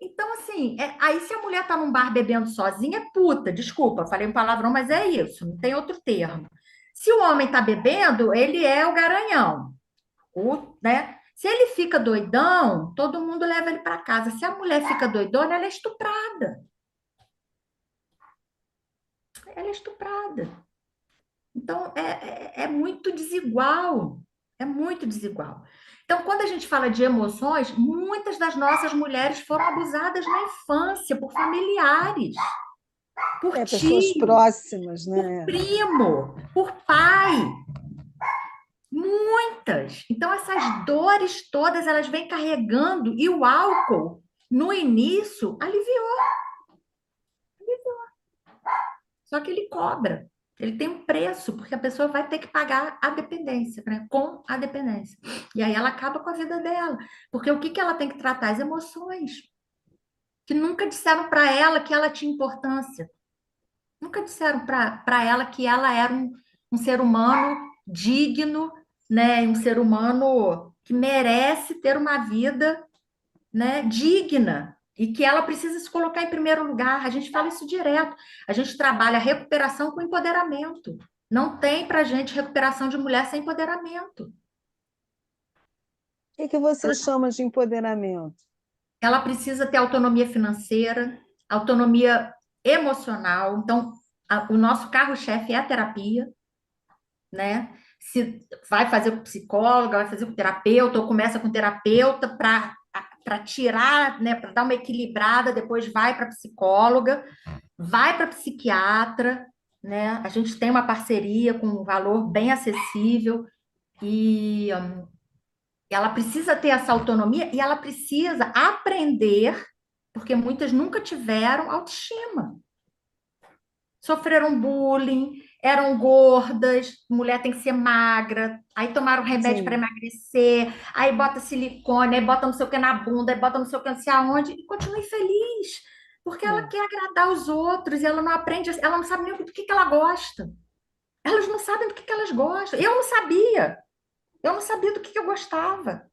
C: Então, assim, aí se a mulher tá num bar bebendo sozinha, é puta, desculpa, falei um palavrão, mas é isso, não tem outro termo. Se o homem tá bebendo, ele é o garanhão, né? Se ele fica doidão, todo mundo leva ele para casa. Se a mulher fica doidona, ela é estuprada. Ela é estuprada. Então, é muito desigual. É muito desigual. Então, quando a gente fala de emoções, muitas das nossas mulheres foram abusadas na infância por familiares, por
D: Pessoas
C: tio,
D: próximas,
C: por
D: né?
C: primo, por pai. Muitas. Então, essas dores todas, elas vêm carregando e o álcool, no início, aliviou. Só que ele cobra. Ele tem um preço, porque a pessoa vai ter que pagar a dependência, né? Com a dependência. E aí ela acaba com a vida dela. Porque o que que ela tem que tratar? As emoções. Que nunca disseram para ela que ela tinha importância. Nunca disseram para ela que ela era um ser humano digno, né? Um ser humano que merece ter uma vida, né, digna e que ela precisa se colocar em primeiro lugar. A gente fala isso direto. A gente trabalha recuperação com empoderamento. Não tem para gente recuperação de mulher sem empoderamento.
D: O que você chama de empoderamento?
C: Ela precisa ter autonomia financeira, autonomia emocional. Então, o nosso carro-chefe é a terapia, né? Se vai fazer com psicóloga, vai fazer com terapeuta, ou começa com terapeuta para tirar, né, para dar uma equilibrada, depois vai para psicóloga, vai para psiquiatra, né? A gente tem uma parceria com um valor bem acessível e ela precisa ter essa autonomia e ela precisa aprender, porque muitas nunca tiveram autoestima. Sofreram bullying, eram gordas, mulher tem que ser magra, aí tomaram remédio para
D: Sim.
C: emagrecer, aí bota silicone, aí bota não sei o que na bunda, aí bota não sei o que não sei aonde, e continua infeliz, porque ela
D: É.
C: quer agradar os outros e ela não aprende, ela não sabe nem do que ela gosta. Elas não sabem do que elas gostam. Eu não sabia do que eu gostava,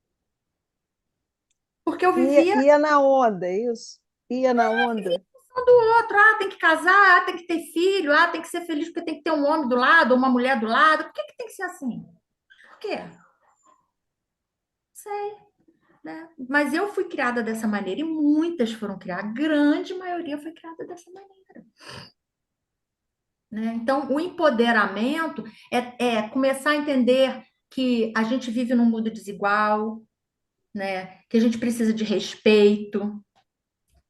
C: porque eu vivia
D: Ia na onda, é isso? Ia na onda.
C: um do outro, tem que casar, tem que ter filho, tem que ser feliz porque tem que ter um homem do lado, ou uma mulher do lado. Por que que tem que ser assim? Por quê? Sei, né? Mas eu fui criada dessa maneira e muitas foram criadas, a grande maioria foi criada dessa maneira, né? Então, o empoderamento é começar a entender que a gente vive num mundo desigual, né? Que a gente precisa de respeito.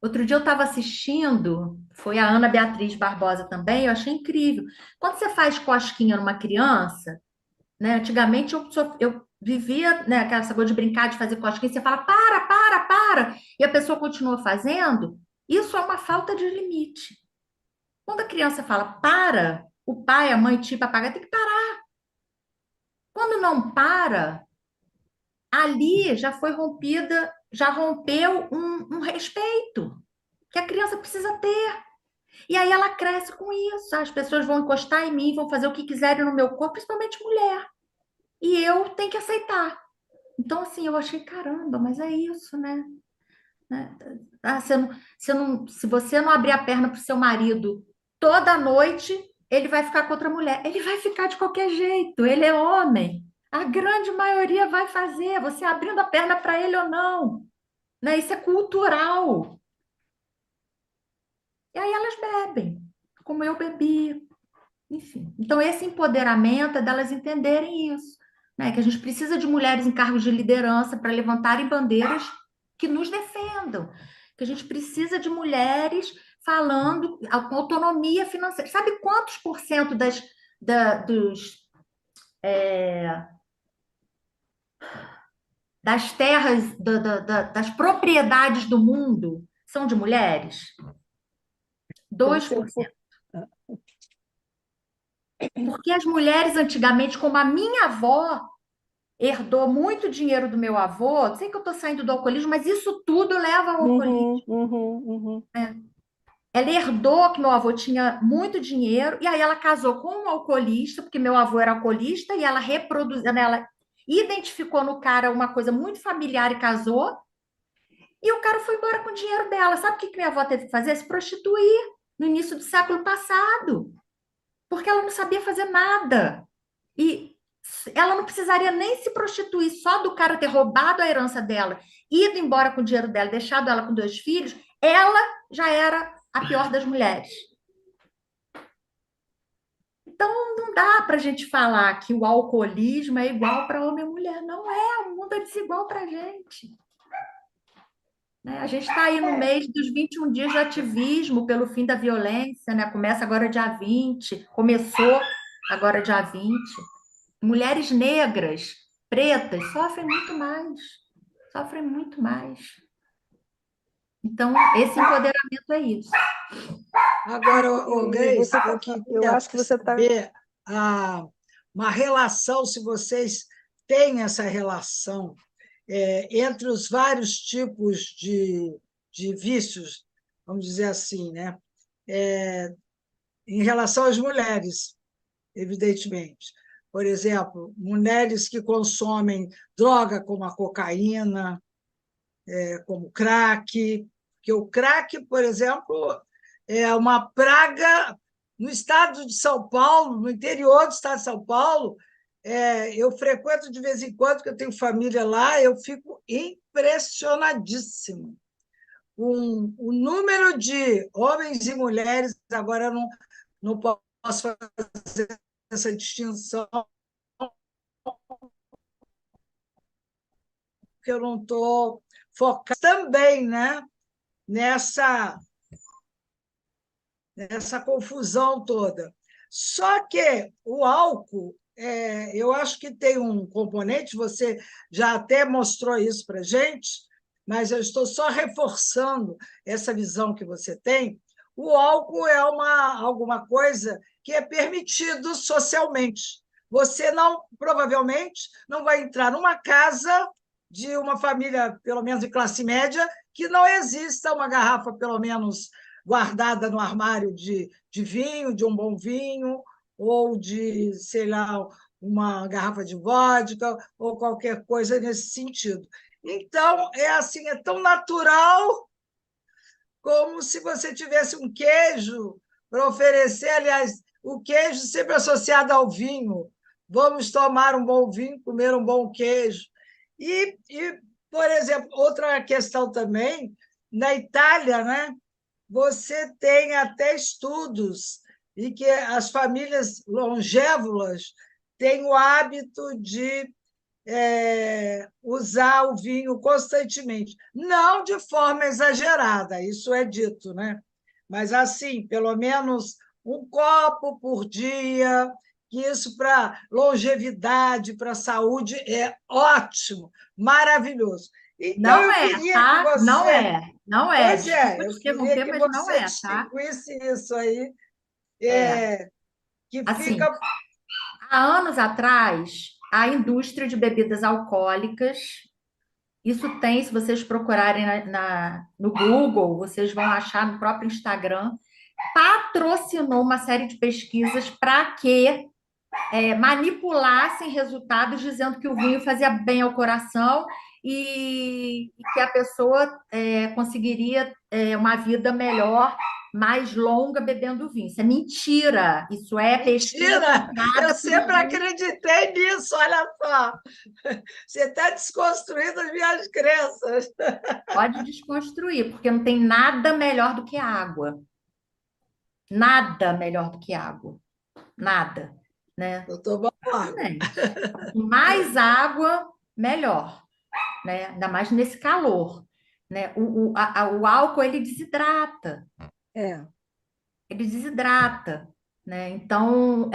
C: Outro dia eu estava assistindo, foi a Ana Beatriz Barbosa também, eu achei incrível. Quando você faz cosquinha numa criança, né? Antigamente eu vivia, né, aquela coisa de brincar, de fazer cosquinha, você fala, para, e a pessoa continua fazendo, isso é uma falta de limite. Quando a criança fala para, o pai, a mãe, tipo, papagaio, tem que parar. Quando não para, ali já foi rompida, já rompeu um respeito que a criança precisa ter. E aí ela cresce com isso. As pessoas vão encostar em mim, vão fazer o que quiserem no meu corpo, principalmente mulher. E eu tenho que aceitar. Então, assim, eu achei, caramba, mas é isso, né? Né? Se você não abrir a perna para o seu marido toda noite, ele vai ficar com outra mulher. Ele vai ficar de qualquer jeito, ele é homem. A grande maioria vai fazer, você abrindo a perna para ele ou não. Né? Isso é cultural. E aí elas bebem, como eu bebi, enfim. Então, esse empoderamento é delas entenderem isso, né? Que a gente precisa de mulheres em cargos de liderança para levantarem bandeiras que nos defendam, que a gente precisa de mulheres falando com autonomia financeira. Sabe quantos por cento das terras, das propriedades do mundo são de mulheres?
D: Então, se eu
C: 2%.
D: for...
C: Porque as mulheres antigamente, como a minha avó, herdou muito dinheiro do meu avô, sei que eu estou saindo do alcoolismo, mas isso tudo leva ao alcoolismo. Né? Ela herdou que meu avô tinha muito dinheiro, e aí ela casou com um alcoolista, porque meu avô era alcoolista, e ela reproduziu, né, ela identificou no cara uma coisa muito familiar e casou, e o cara foi embora com o dinheiro dela. Sabe o que minha avó teve que fazer? Se prostituir no início do século passado, porque ela não sabia fazer nada. E ela não precisaria nem se prostituir, só do cara ter roubado a herança dela, ido embora com o dinheiro dela, deixado ela com 2 filhos, ela já era a pior das mulheres. Então, não dá para a gente falar que o alcoolismo é igual para homem e mulher. Não é, o mundo é desigual para a gente. Né? A gente está aí no mês dos 21 dias de ativismo pelo fim da violência, né? Começa agora dia 20, começou agora dia 20. Mulheres negras, pretas, sofrem muito mais. Sofrem muito mais. Então, esse empoderamento é isso.
B: Agora, Grace, eu
D: eu
B: queria
D: acho que você está...
B: saber uma relação, se vocês têm essa relação entre os vários tipos de vícios, vamos dizer assim, né? Em relação às mulheres, evidentemente. Por exemplo, mulheres que consomem droga como a cocaína, como crack, que o crack, por exemplo, é uma praga no estado de São Paulo, no interior do estado de São Paulo. Eu frequento de vez em quando, porque eu tenho família lá, eu fico impressionadíssima com o número de homens e mulheres. Agora eu não posso fazer essa distinção, porque eu não estou focada também, né, nessa confusão toda. Só que o álcool, eu acho que tem um componente, você já até mostrou isso para a gente, mas eu estou só reforçando essa visão que você tem. O álcool é alguma coisa que é permitido socialmente. Você provavelmente não vai entrar numa casa de uma família, pelo menos de classe média, que não exista uma garrafa, pelo menos, guardada no armário de vinho, de um bom vinho, ou de, sei lá, uma garrafa de vodka, ou qualquer coisa nesse sentido. Então, é assim, é tão natural como se você tivesse um queijo para oferecer. Aliás, o queijo sempre associado ao vinho. Vamos tomar um bom vinho, comer um bom queijo. Por exemplo, outra questão também, na Itália, né? Você tem até estudos e que as famílias longévolas têm o hábito de usar o vinho constantemente. Não de forma exagerada, isso é dito, né? Mas, assim, pelo menos um copo por dia, que isso para longevidade, para saúde, é ótimo, maravilhoso. Então,
C: Não
B: eu
C: é,
B: queria que
C: tá? Não
B: você...
C: é, não é.
B: Pois é,
C: Desculpa
B: eu
C: te
B: queria
C: interromper,
B: que
C: mas não
B: você
C: é, tá?
B: distinguisse isso aí,
C: É,
B: que
C: assim,
B: fica...
C: há anos atrás, a indústria de bebidas alcoólicas, isso tem, se vocês procurarem no Google, vocês vão achar no próprio Instagram, patrocinou uma série de pesquisas para que manipulassem resultados dizendo que o vinho fazia bem ao coração e que a pessoa conseguiria uma vida melhor, mais longa, bebendo vinho. Isso é mentira. Isso é pesquisa
B: Mentira! Eu
C: comprada por
B: sempre acreditei nisso, olha só. Você está desconstruindo as minhas crenças.
C: Pode desconstruir, porque não tem nada melhor do que água. Nada melhor do que água. Nada, né?
B: Eu tomando água.
C: Exatamente. Quanto mais água, melhor, né? Ainda mais nesse calor, né? O álcool, ele desidrata.
D: É.
C: Ele desidrata, né? Então,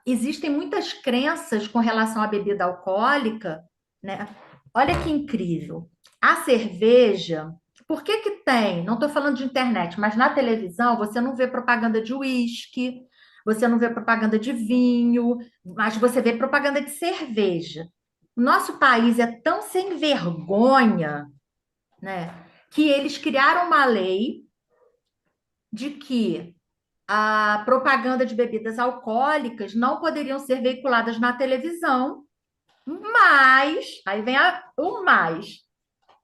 C: existem muitas crenças com relação à bebida alcoólica, né? olha que incrível. A cerveja, por que que tem? Não estou falando de internet, mas na televisão você não vê propaganda de uísque, você não vê propaganda de vinho, mas você vê propaganda de cerveja. O nosso país é tão sem vergonha, né, que eles criaram uma lei de que a propaganda de bebidas alcoólicas não poderiam ser veiculadas na televisão, mas, aí vem o mais,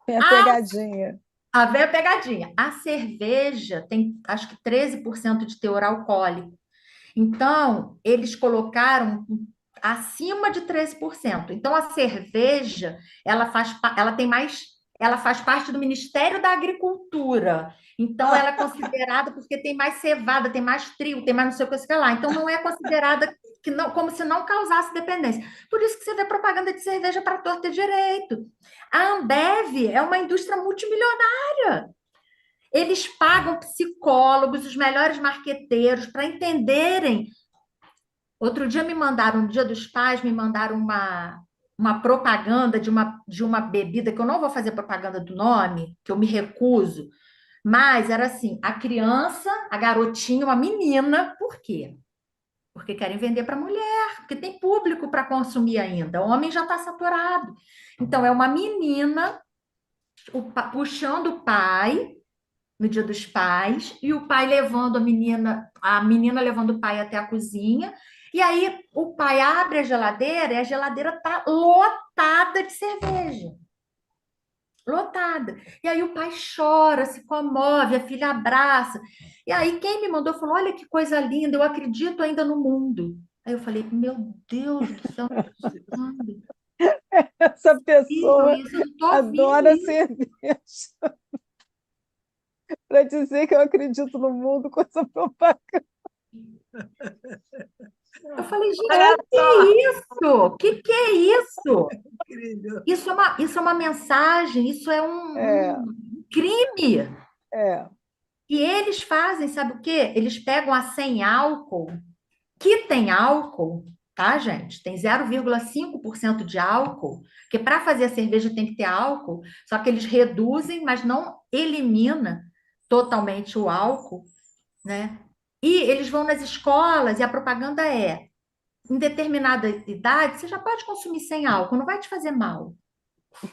D: Tem a
C: a,
D: pegadinha.
C: a velha pegadinha, a cerveja tem acho que 13% de teor alcoólico. Então, eles colocaram acima de 13%. Então, a cerveja, ela tem mais, ela faz parte do Ministério da Agricultura. Então, ela é considerada porque tem mais cevada, tem mais trigo, tem mais não sei o que, sei lá. Então, não é considerada que não, como se não causasse dependência. Por isso que você vê propaganda de cerveja para torta e direito. A Ambev é uma indústria multimilionária. Eles pagam psicólogos, os melhores marqueteiros, para entenderem. Outro dia me mandaram, no Dia dos Pais, me mandaram uma propaganda de uma bebida, que eu não vou fazer propaganda do nome, que eu me recuso, mas era assim, a criança, a garotinha, uma menina, por quê? Porque querem vender para mulher, porque tem público para consumir ainda, o homem já está saturado. Então, é uma menina puxando o pai no Dia dos Pais, e o pai levando a menina levando o pai até a cozinha, e aí o pai abre a geladeira e a geladeira está lotada de cerveja. Lotada. E aí o pai chora, se comove, a filha abraça. E aí quem me mandou falou: Olha que coisa linda, eu acredito ainda no mundo. Aí eu falei: Meu Deus do céu, o que eu tô falando?
D: Essa pessoa
C: Isso, eu não tô ouvindo
D: adora
C: isso.
D: cerveja. Para dizer que eu acredito no mundo com essa propaganda.
C: Eu falei, gente,
B: Olha
C: que
B: só,
C: isso? Que é isso?
B: incrível.
C: Isso é uma mensagem, isso é
D: É,
C: um crime.
D: é,
C: E eles fazem, sabe o quê? Eles pegam a sem álcool, que tem álcool, tá, gente? Tem 0,5% de álcool, porque para fazer a cerveja tem que ter álcool, só que eles reduzem, mas não elimina totalmente o álcool, né? E eles vão nas escolas e a propaganda é, em determinada idade, você já pode consumir sem álcool, não vai te fazer mal.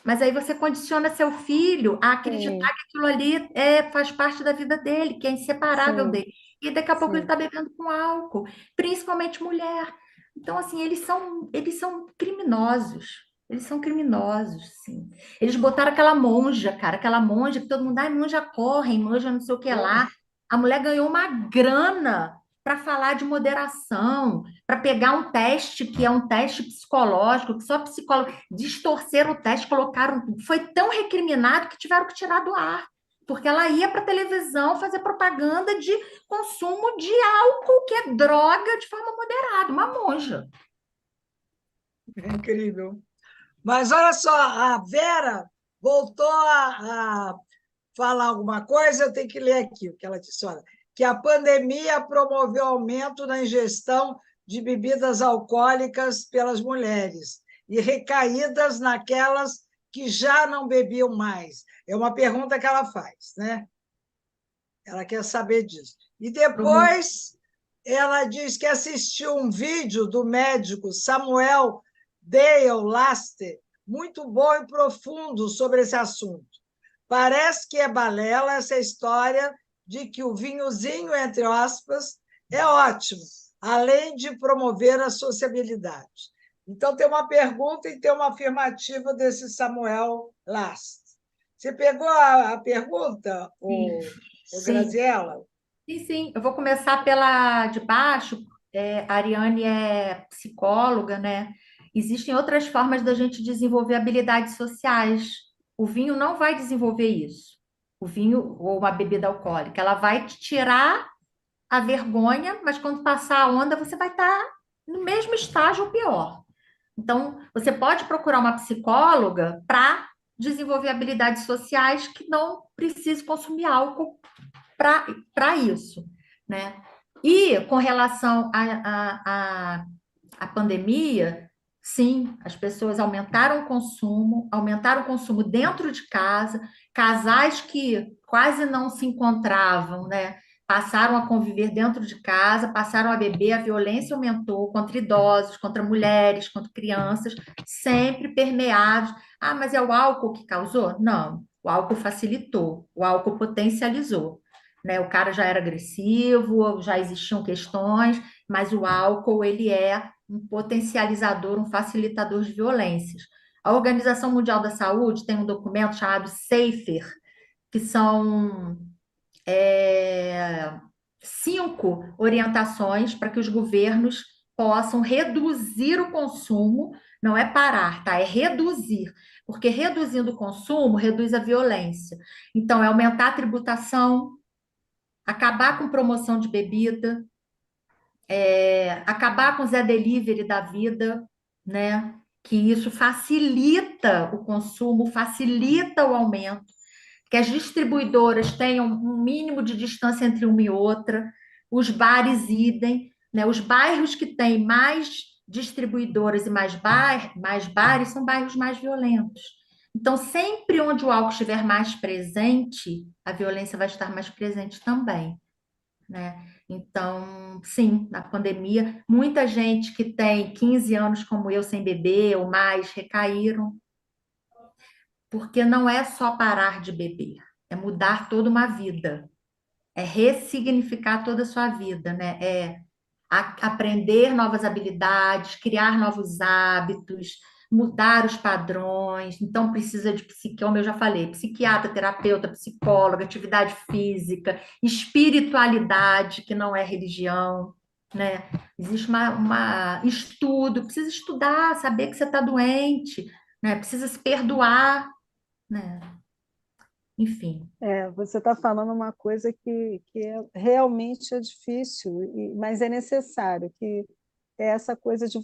C: Mas aí você condiciona seu filho a acreditar
D: sim,
C: que aquilo ali faz parte da vida dele, que é inseparável
D: sim,
C: dele. E daqui a pouco ele
D: sim.
C: está bebendo com álcool, principalmente mulher. Então, assim, eles são criminosos. Eles são criminosos, sim. Eles botaram aquela monja, cara, aquela monja que todo mundo, ai, monja corre, monja não sei o que lá. A mulher ganhou uma grana para falar de moderação, para pegar um teste que é um teste psicológico, que só psicólogo distorceram o teste, colocaram, foi tão recriminado que tiveram que tirar do ar, porque ela ia para a televisão fazer propaganda de consumo de álcool, que é droga, de forma moderada, uma monja.
B: Incrível. Mas olha só, a Vera voltou a falar alguma coisa, eu tenho que ler aqui o que ela disse. Olha, que a pandemia promoveu aumento na ingestão de bebidas alcoólicas pelas mulheres e recaídas naquelas que já não bebiam mais. É uma pergunta que ela faz, né? Ela quer saber disso. E depois ela diz que assistiu um vídeo do médico Samuel Dale Laster, muito bom e profundo sobre esse assunto. Parece que é balela essa história de que o vinhozinho, entre aspas, é ótimo, além de promover a sociabilidade. Então, tem uma pergunta e tem uma afirmativa desse Samuel Last. Você pegou a pergunta,
C: Sim,
B: o
C: sim,
B: Graziella?
C: sim, sim. Eu vou começar pela de baixo. A Ariane é psicóloga, né? Existem outras formas da gente desenvolver habilidades sociais. O vinho não vai desenvolver isso. O vinho ou uma bebida alcoólica, ela vai te tirar a vergonha, mas quando passar a onda, você vai estar no mesmo estágio ou pior. Então, você pode procurar uma psicóloga para desenvolver habilidades sociais que não precise consumir álcool para isso, né? E com relação à pandemia, Sim, as pessoas aumentaram o consumo dentro de casa, casais que quase não se encontravam, né? Passaram a conviver dentro de casa, passaram a beber, a violência aumentou contra idosos, contra mulheres, contra crianças, sempre permeados. Ah, mas é o álcool que causou? Não, o álcool facilitou, o álcool potencializou. Né? O cara já era agressivo, já existiam questões, mas o álcool, ele é um potencializador, um facilitador de violências. A Organização Mundial da Saúde tem um documento chamado SAFER, que são 5 orientações para que os governos possam reduzir o consumo, não é parar, tá? É reduzir, porque reduzindo o consumo reduz a violência. Então, é aumentar a tributação, acabar com promoção de bebida, acabar com o Zé Delivery da vida, né? Que isso facilita o consumo, facilita o aumento, que as distribuidoras tenham um mínimo de distância entre uma e outra, os bares idem, né? Os bairros que têm mais distribuidoras e mais bares são bairros mais violentos. Então, sempre onde o álcool estiver mais presente, a violência vai estar mais presente também, né? Então, sim, na pandemia, muita gente que tem 15 anos como eu sem beber ou mais recaíram, porque não é só parar de beber, é mudar toda uma vida, é ressignificar toda a sua vida, né? É aprender novas habilidades, criar novos hábitos, mudar os padrões. Então, precisa de como eu já falei, psiquiatra, terapeuta, psicóloga, atividade física, espiritualidade, que não é religião, né? Existe estudo, precisa estudar, saber que você está doente, né? Precisa se perdoar, né? Enfim.
D: Você está falando uma coisa realmente é difícil, mas é necessário, que é essa coisa de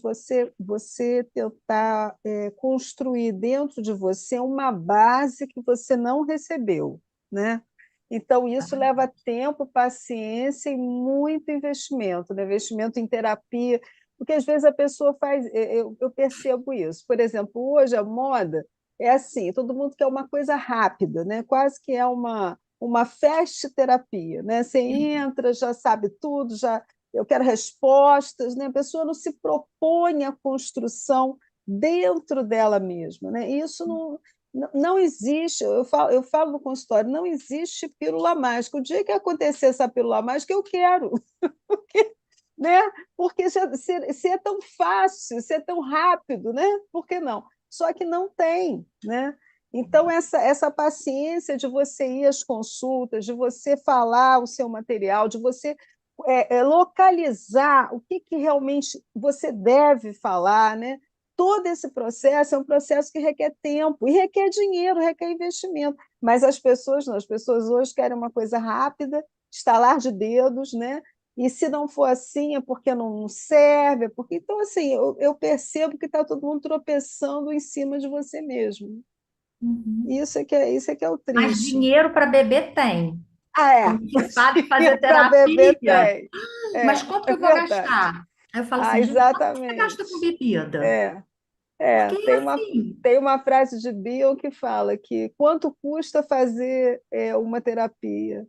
D: você tentar construir dentro de você uma base que você não recebeu, né? Então, isso leva tempo, paciência e muito investimento, né? Investimento em terapia, porque às vezes a pessoa faz. Eu percebo isso. Por exemplo, hoje a moda é assim: todo mundo quer uma coisa rápida, né? Quase que é uma fast terapia, né? Você entra, já sabe tudo, já eu quero respostas, né? A pessoa não se propõe à construção dentro dela mesma, né? Isso não existe. Eu falo no consultório, não existe pílula mágica. O dia que acontecer essa pílula mágica, eu quero, né? Porque se é tão fácil, se é tão rápido, né? Por que não? Só que não tem, né? Então, essa paciência de você ir às consultas, de você falar o seu material, de você localizar o que realmente você deve falar, né? Todo esse processo é um processo que requer tempo e requer dinheiro, requer investimento. Mas as pessoas não, as pessoas hoje querem uma coisa rápida, estalar de dedos, né? E se não for assim, é porque não serve, porque então assim, eu percebo que está todo mundo tropeçando em cima de você mesmo.
C: Uhum.
D: Isso é que é o
C: Mas
D: triste.
C: dinheiro para beber tem.
D: Ah,
C: Como que sabe fazer
D: para beber
C: terapia?
D: tem.
C: Mas quanto que
D: É
C: eu vou
D: verdade.
C: gastar? Aí eu falo
D: Ah,
C: assim, gente, quanto que você gasta com
D: exatamente.
C: bebida?
D: É,
C: Porque
D: tem uma,
C: assim,
D: tem uma frase de Bion que fala que quanto custa fazer uma terapia?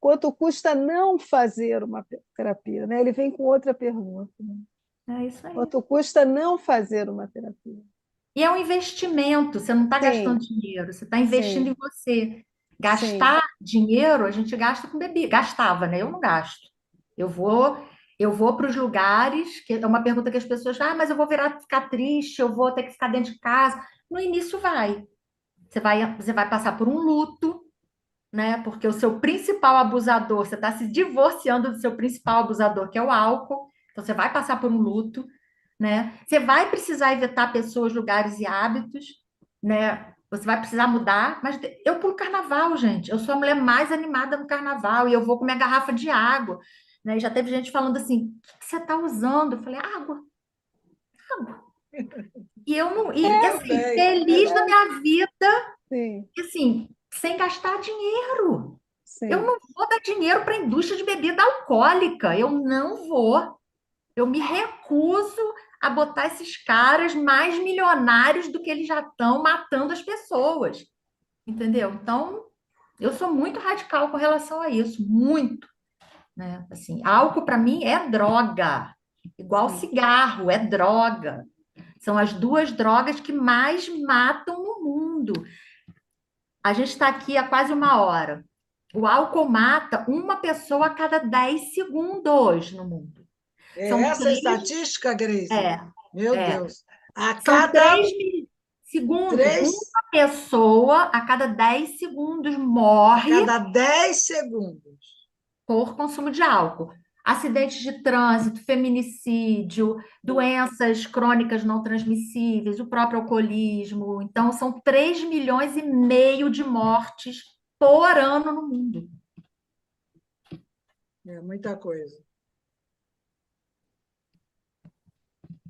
D: Quanto custa não fazer uma terapia, né? Ele vem com outra pergunta, né?
C: é isso aí.
D: Quanto custa não fazer uma terapia?
C: E é um investimento, você não está gastando
D: Sim,
C: dinheiro, você está investindo em
D: sim,
C: você.
D: sim.
C: Gastar dinheiro, a gente gasta com bebida. Gastava, né? Eu não gasto. Eu vou, eu vou para os lugares, que é uma pergunta que as pessoas, mas eu vou ficar triste, eu vou ter que ficar dentro de casa. No início vai. Você vai passar por um luto, né? Porque o seu principal abusador, você está se divorciando do seu principal abusador, que é o álcool. Então você vai passar por um luto, né? Você vai precisar evitar pessoas, lugares e hábitos, né? Você vai precisar mudar, mas eu pulo carnaval, gente. Eu sou a mulher mais animada no carnaval e eu vou com minha garrafa de água, né? E já teve gente falando assim: o que você está usando? Eu falei: água. E eu não, e assim,
B: Também.
C: feliz da minha vida,
D: Sim,
C: e assim, sem gastar dinheiro. Eu
D: sim.
C: não vou dar dinheiro para a indústria de bebida alcoólica. Eu não vou. Eu me recuso a botar esses caras mais milionários do que eles já estão matando as pessoas, entendeu? Então, eu sou muito radical com relação a isso, muito, né? Assim, álcool para mim é droga, igual cigarro, é droga. São as duas drogas que mais matam no mundo. A gente está aqui há quase uma hora. O álcool mata uma pessoa a cada 10 segundos no mundo.
B: É
C: São
B: essa a
C: três,
B: estatística, Grace?
C: é,
B: Meu
C: é,
B: Deus. A
C: são
B: cada
C: 3 segundos.
B: três,
C: Uma pessoa a cada 10 segundos
B: a
C: morre
B: cada 10 segundos.
C: por consumo de álcool. Acidentes de trânsito, feminicídio, doenças crônicas não transmissíveis, o próprio alcoolismo. Então, são 3,5 milhões de mortes por ano no mundo.
B: É muita coisa.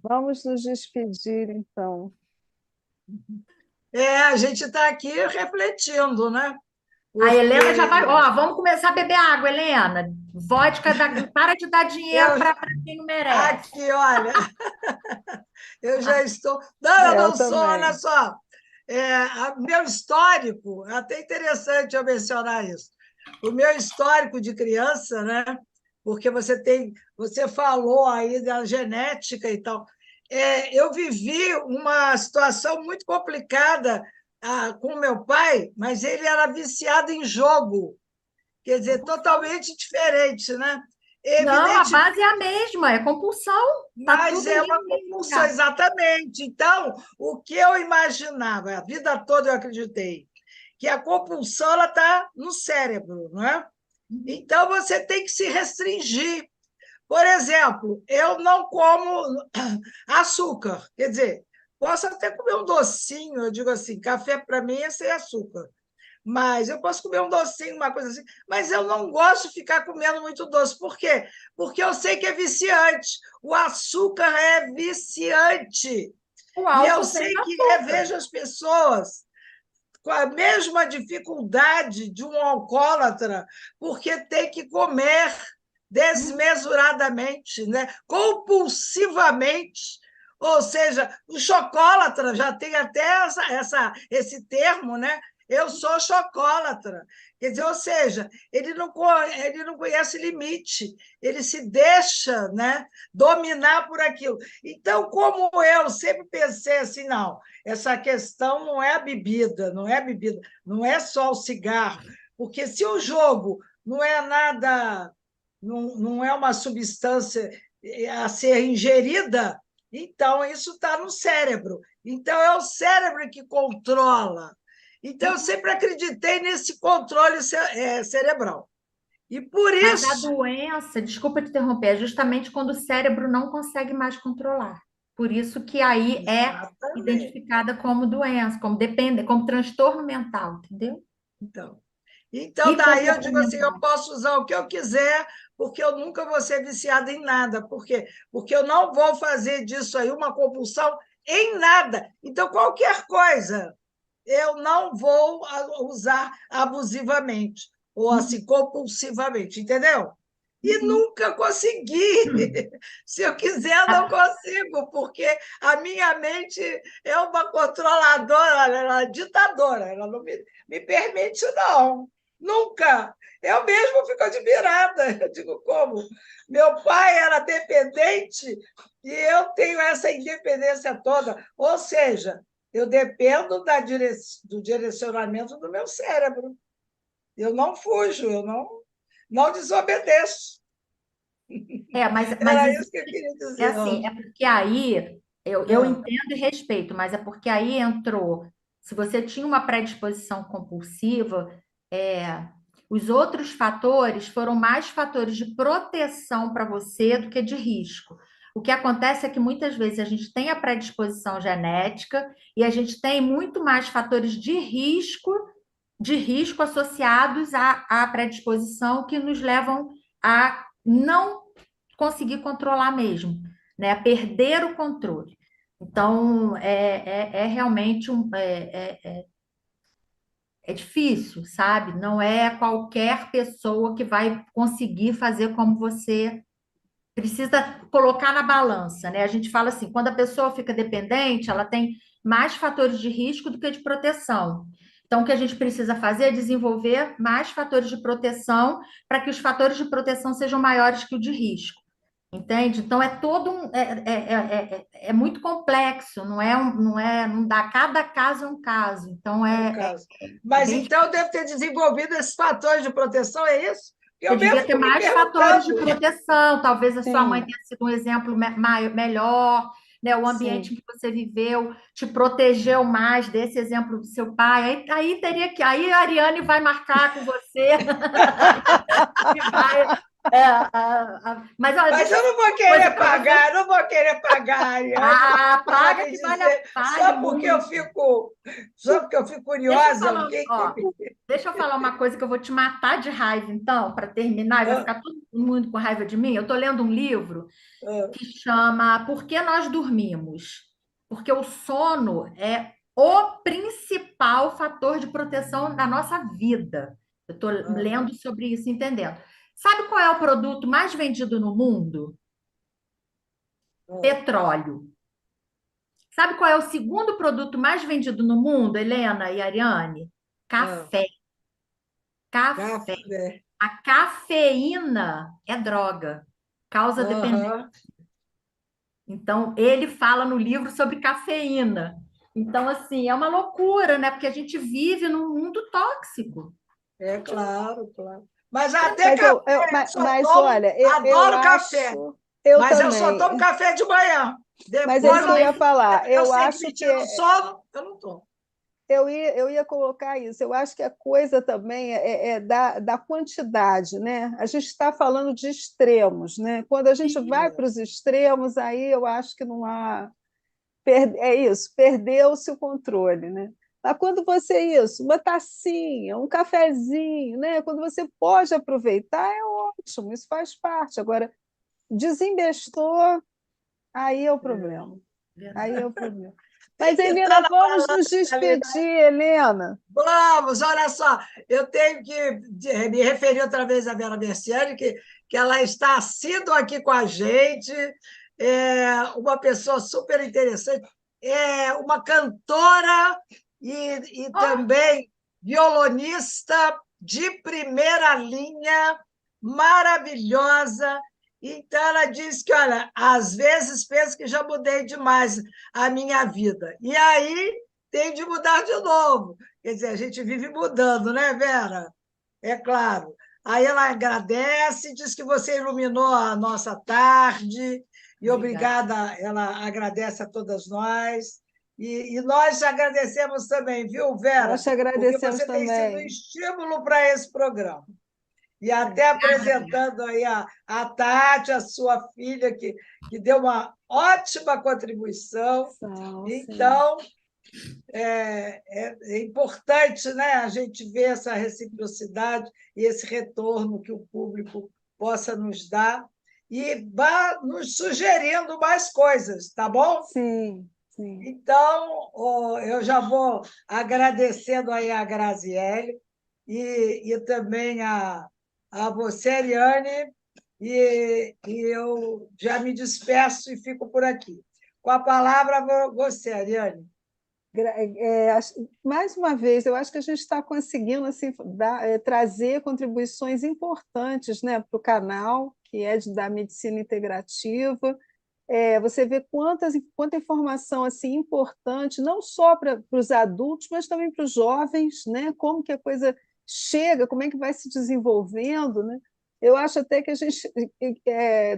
D: Vamos nos despedir, então.
B: A gente está aqui refletindo, né?
C: A Helena
B: Porque
C: já vai. Ó, vamos começar a beber água, Helena. Vodka, para de dar dinheiro
B: eu
C: para quem não merece.
B: aqui, olha, eu já estou. Não, eu
D: Eu
B: não sou, olha
D: também.
B: só. Meu histórico, é até interessante eu mencionar isso. O meu histórico de criança, né? Porque você falou aí da genética e tal. Eu vivi uma situação muito complicada com meu pai, mas ele era viciado em jogo, quer dizer,
C: Compulsão.
B: totalmente diferente, né?
C: Não, a
B: Evidentemente,
C: base é a mesma, é compulsão. Tá
B: mas
C: tudo
B: é
C: ali
B: uma
C: no mesmo
B: compulsão,
C: lugar.
B: exatamente. Então, o que eu imaginava, a vida toda eu acreditei, que a compulsão está no cérebro, não é?
C: Uhum.
B: Então, você tem que se restringir. Por exemplo, eu não como açúcar, quer dizer, posso até comer um docinho, eu digo assim, café para mim é sem açúcar. Mas eu posso comer um docinho, uma coisa assim, mas eu não gosto de ficar comendo muito doce. Por quê? Porque eu sei que é viciante. O açúcar é viciante.
C: O
B: E eu
C: álcool sem
B: sei que
C: açúcar.
B: vejo as pessoas com a mesma dificuldade de um alcoólatra, porque tem que comer
C: Uhum.
B: desmesuradamente, né? Compulsivamente. Ou seja, o chocólatra já tem até esse termo, né? Eu sou chocólatra. Quer dizer, ou seja, ele não conhece limite, ele se deixa, né, dominar por aquilo. Então, como eu sempre pensei assim, não, essa questão não é a bebida, não é só o cigarro, porque se o jogo não é nada, não é uma substância a ser ingerida, então isso está no cérebro. Então é o cérebro que controla. Então eu sempre acreditei nesse controle cerebral. E por
C: Mas a
B: isso,
C: doença, desculpa te interromper, é justamente quando o cérebro não consegue mais controlar. Por isso que aí é
B: exatamente.
C: identificada como doença, como depende, como transtorno mental, entendeu?
B: Então, Então,
C: E
B: daí eu digo assim: eu
C: comportamental.
B: posso usar o que eu quiser, porque eu nunca vou ser viciada em nada. Por quê? Porque eu não vou fazer disso aí uma compulsão em nada. Então, qualquer coisa, eu não vou usar abusivamente ou
C: Uhum,
B: assim compulsivamente, entendeu? E
C: uhum.
B: nunca consegui. Se eu quiser, eu não consigo, porque a minha mente é uma controladora, ela é uma ditadora, ela não me permite, não. Nunca. Eu mesmo fico admirada. Eu digo, como? Meu pai era dependente e eu tenho essa independência toda. Ou seja, eu dependo do direcionamento do meu cérebro. Eu não fujo, eu não desobedeço.
C: Mas
B: Era isso que eu queria
C: é
B: dizer.
C: assim, é porque aí eu
B: Ah,
C: entendo e respeito, mas é porque aí entrou. Se você tinha uma predisposição compulsiva, os outros fatores foram mais fatores de proteção para você do que de risco. O que acontece é que muitas vezes a gente tem a predisposição genética e a gente tem muito mais fatores de risco associados à predisposição que nos levam a não conseguir controlar mesmo, né? A perder o controle. Então, é realmente é difícil, sabe? Não é qualquer pessoa que vai conseguir fazer como você precisa colocar na balança, né? A gente fala assim, quando a pessoa fica dependente, ela tem mais fatores de risco do que de proteção. Então, o que a gente precisa fazer é desenvolver mais fatores de proteção para que os fatores de proteção sejam maiores que o de risco. Entende? Então é todo é muito complexo, não dá, cada caso é um caso. Então
B: É um caso. Mas
C: bem
B: então deve ter desenvolvido esses fatores de proteção, é isso?
C: Você
B: Eu mesmo
C: devia ter
B: fico me
C: mais fatores de
B: perguntando.
C: proteção. Talvez a sua mãe
D: Sim,
C: tenha sido um exemplo melhor, né? O ambiente
D: sim.
C: em que você viveu te protegeu mais desse exemplo do seu pai. Aí teria que. Aí a Ariane vai marcar com você e vai. Mas olha,
B: Mas
C: deixa eu
B: eu
C: falar
B: não vou
C: uma coisa
B: querer
C: para você.
B: pagar, não vou querer pagar, Ariane, para
C: Paga
B: me
C: que
B: dizer,
C: vale muito.
B: só porque eu fico
C: Deixa eu
B: curiosa, o
C: falar,
B: que
C: ó, deixa eu falar uma coisa que eu vou te matar de raiva, então, para terminar, e vai
B: Ah,
C: ficar todo mundo com raiva de mim. Eu estou lendo um livro
B: ah,
C: que chama Por que nós dormimos? Porque o sono é o principal fator de proteção da nossa vida. Eu estou
B: aham,
C: lendo sobre isso, entendendo. Sabe qual é o produto mais vendido no mundo?
B: ah,
C: Petróleo. Sabe qual é o segundo produto mais vendido no mundo, Helena e Ariane?
B: ah.
C: Café. Café.
B: Café.
C: A cafeína é droga, causa dependência.
B: Aham,
C: Então, ele fala no livro sobre cafeína. Então, assim, é uma loucura, né? Porque a gente vive num mundo tóxico. A
B: é
C: gente não
B: claro, claro. Mas até
D: Mas,
B: café, só
D: mas
B: tomo,
D: olha, eu
B: adoro café,
D: acho, eu
B: mas eu só tomo
D: também.
B: café de manhã.
D: Mas é
B: Depois
D: isso que eu ia
C: também.
D: falar.
B: eu
D: Eu
B: sei que
D: acho
B: me
D: que
B: tira o sono, eu não tomo.
D: eu ia colocar isso. Eu acho que a coisa também é da quantidade, né? A gente está falando de extremos, né? Quando a gente vai para os extremos, aí eu acho que não há. É isso, perdeu-se o controle, né? Mas quando você isso, uma tacinha, um cafezinho, né? Quando você pode aproveitar, é ótimo, isso faz parte. Agora, desembestou, aí é o problema. Aí é o problema. Mas,
B: Tem que estar
D: Helena,
B: na
D: vamos nos
B: balança ali, né?
D: despedir, Helena.
B: Vamos, olha só, eu tenho que me referir outra vez à Vera Merciani, que ela está assídua aqui com a gente, é uma pessoa super interessante, é uma cantora e
C: Oh,
B: também violonista de primeira linha, maravilhosa. Então, ela diz que, olha, às vezes penso que já mudei demais a minha vida. E aí tem de mudar de novo. Quer dizer, a gente vive mudando, né, Vera? É claro. Aí ela agradece, diz que você iluminou a nossa tarde, e
C: obrigada.
B: obrigada, ela agradece a todas nós. E nós te agradecemos também, viu, Vera?
D: Nós te
B: Porque
D: agradecemos
B: você tem sido um
D: também.
B: estímulo para esse programa. E
D: Sim,
B: até apresentando aí a Tati, a sua filha, que deu uma ótima contribuição.
D: sim.
B: Então, é importante, né, a gente ver essa reciprocidade e esse retorno que o público possa nos dar e vá nos sugerindo mais coisas, tá bom?
D: Sim, sim.
B: Então, eu já vou agradecendo aí a Graziele e também a você, Ariane, e eu já me despeço e fico por aqui. Com a palavra, você, Ariane.
D: Mais uma vez, eu acho que a gente está conseguindo assim, trazer contribuições importantes, né, para o canal, que é da medicina integrativa. Você vê quanta informação assim importante, não só para os adultos, mas também para os jovens, né? Como que a coisa chega, como é que vai se desenvolvendo, né? Eu acho até que a gente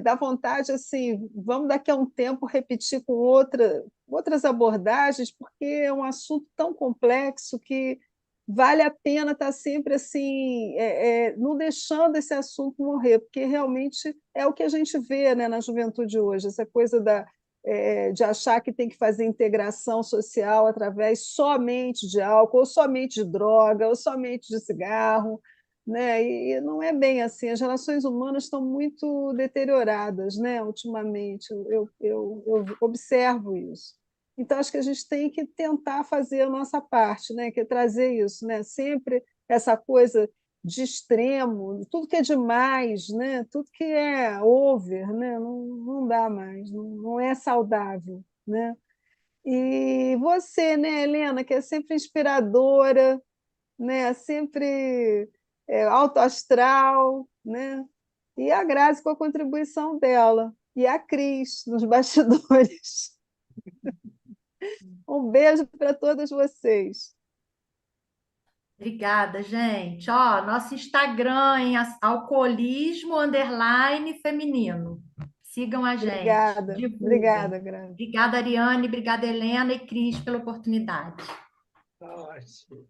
D: dá vontade assim, vamos daqui a um tempo repetir com outras abordagens, porque é um assunto tão complexo que vale a pena estar sempre assim, não deixando esse assunto morrer, porque realmente é o que a gente vê, né, na juventude hoje, essa coisa de achar que tem que fazer integração social através somente de álcool, ou somente de droga, ou somente de cigarro, né? E não é bem assim. As relações humanas estão muito deterioradas, né, ultimamente. Eu observo isso. Então, acho que a gente tem que tentar fazer a nossa parte, né? Que é trazer isso, né? Sempre essa coisa de extremo, tudo que é demais, né? Tudo que é over, né? Não dá mais, não é saudável, né? E você, né, Helena, que é sempre inspiradora, né? Sempre alto astral, né? E a Grazi com a contribuição dela, e a Cris nos bastidores. Um beijo para todas vocês.
C: Obrigada, gente. Ó, nosso Instagram, hein, alcoolismo underline feminino. Sigam a gente,
D: Obrigada,
C: divulguem.
D: obrigada, Grazi.
C: Obrigada, Ariane, obrigada, Helena e Cris, pela oportunidade.
B: Ótimo.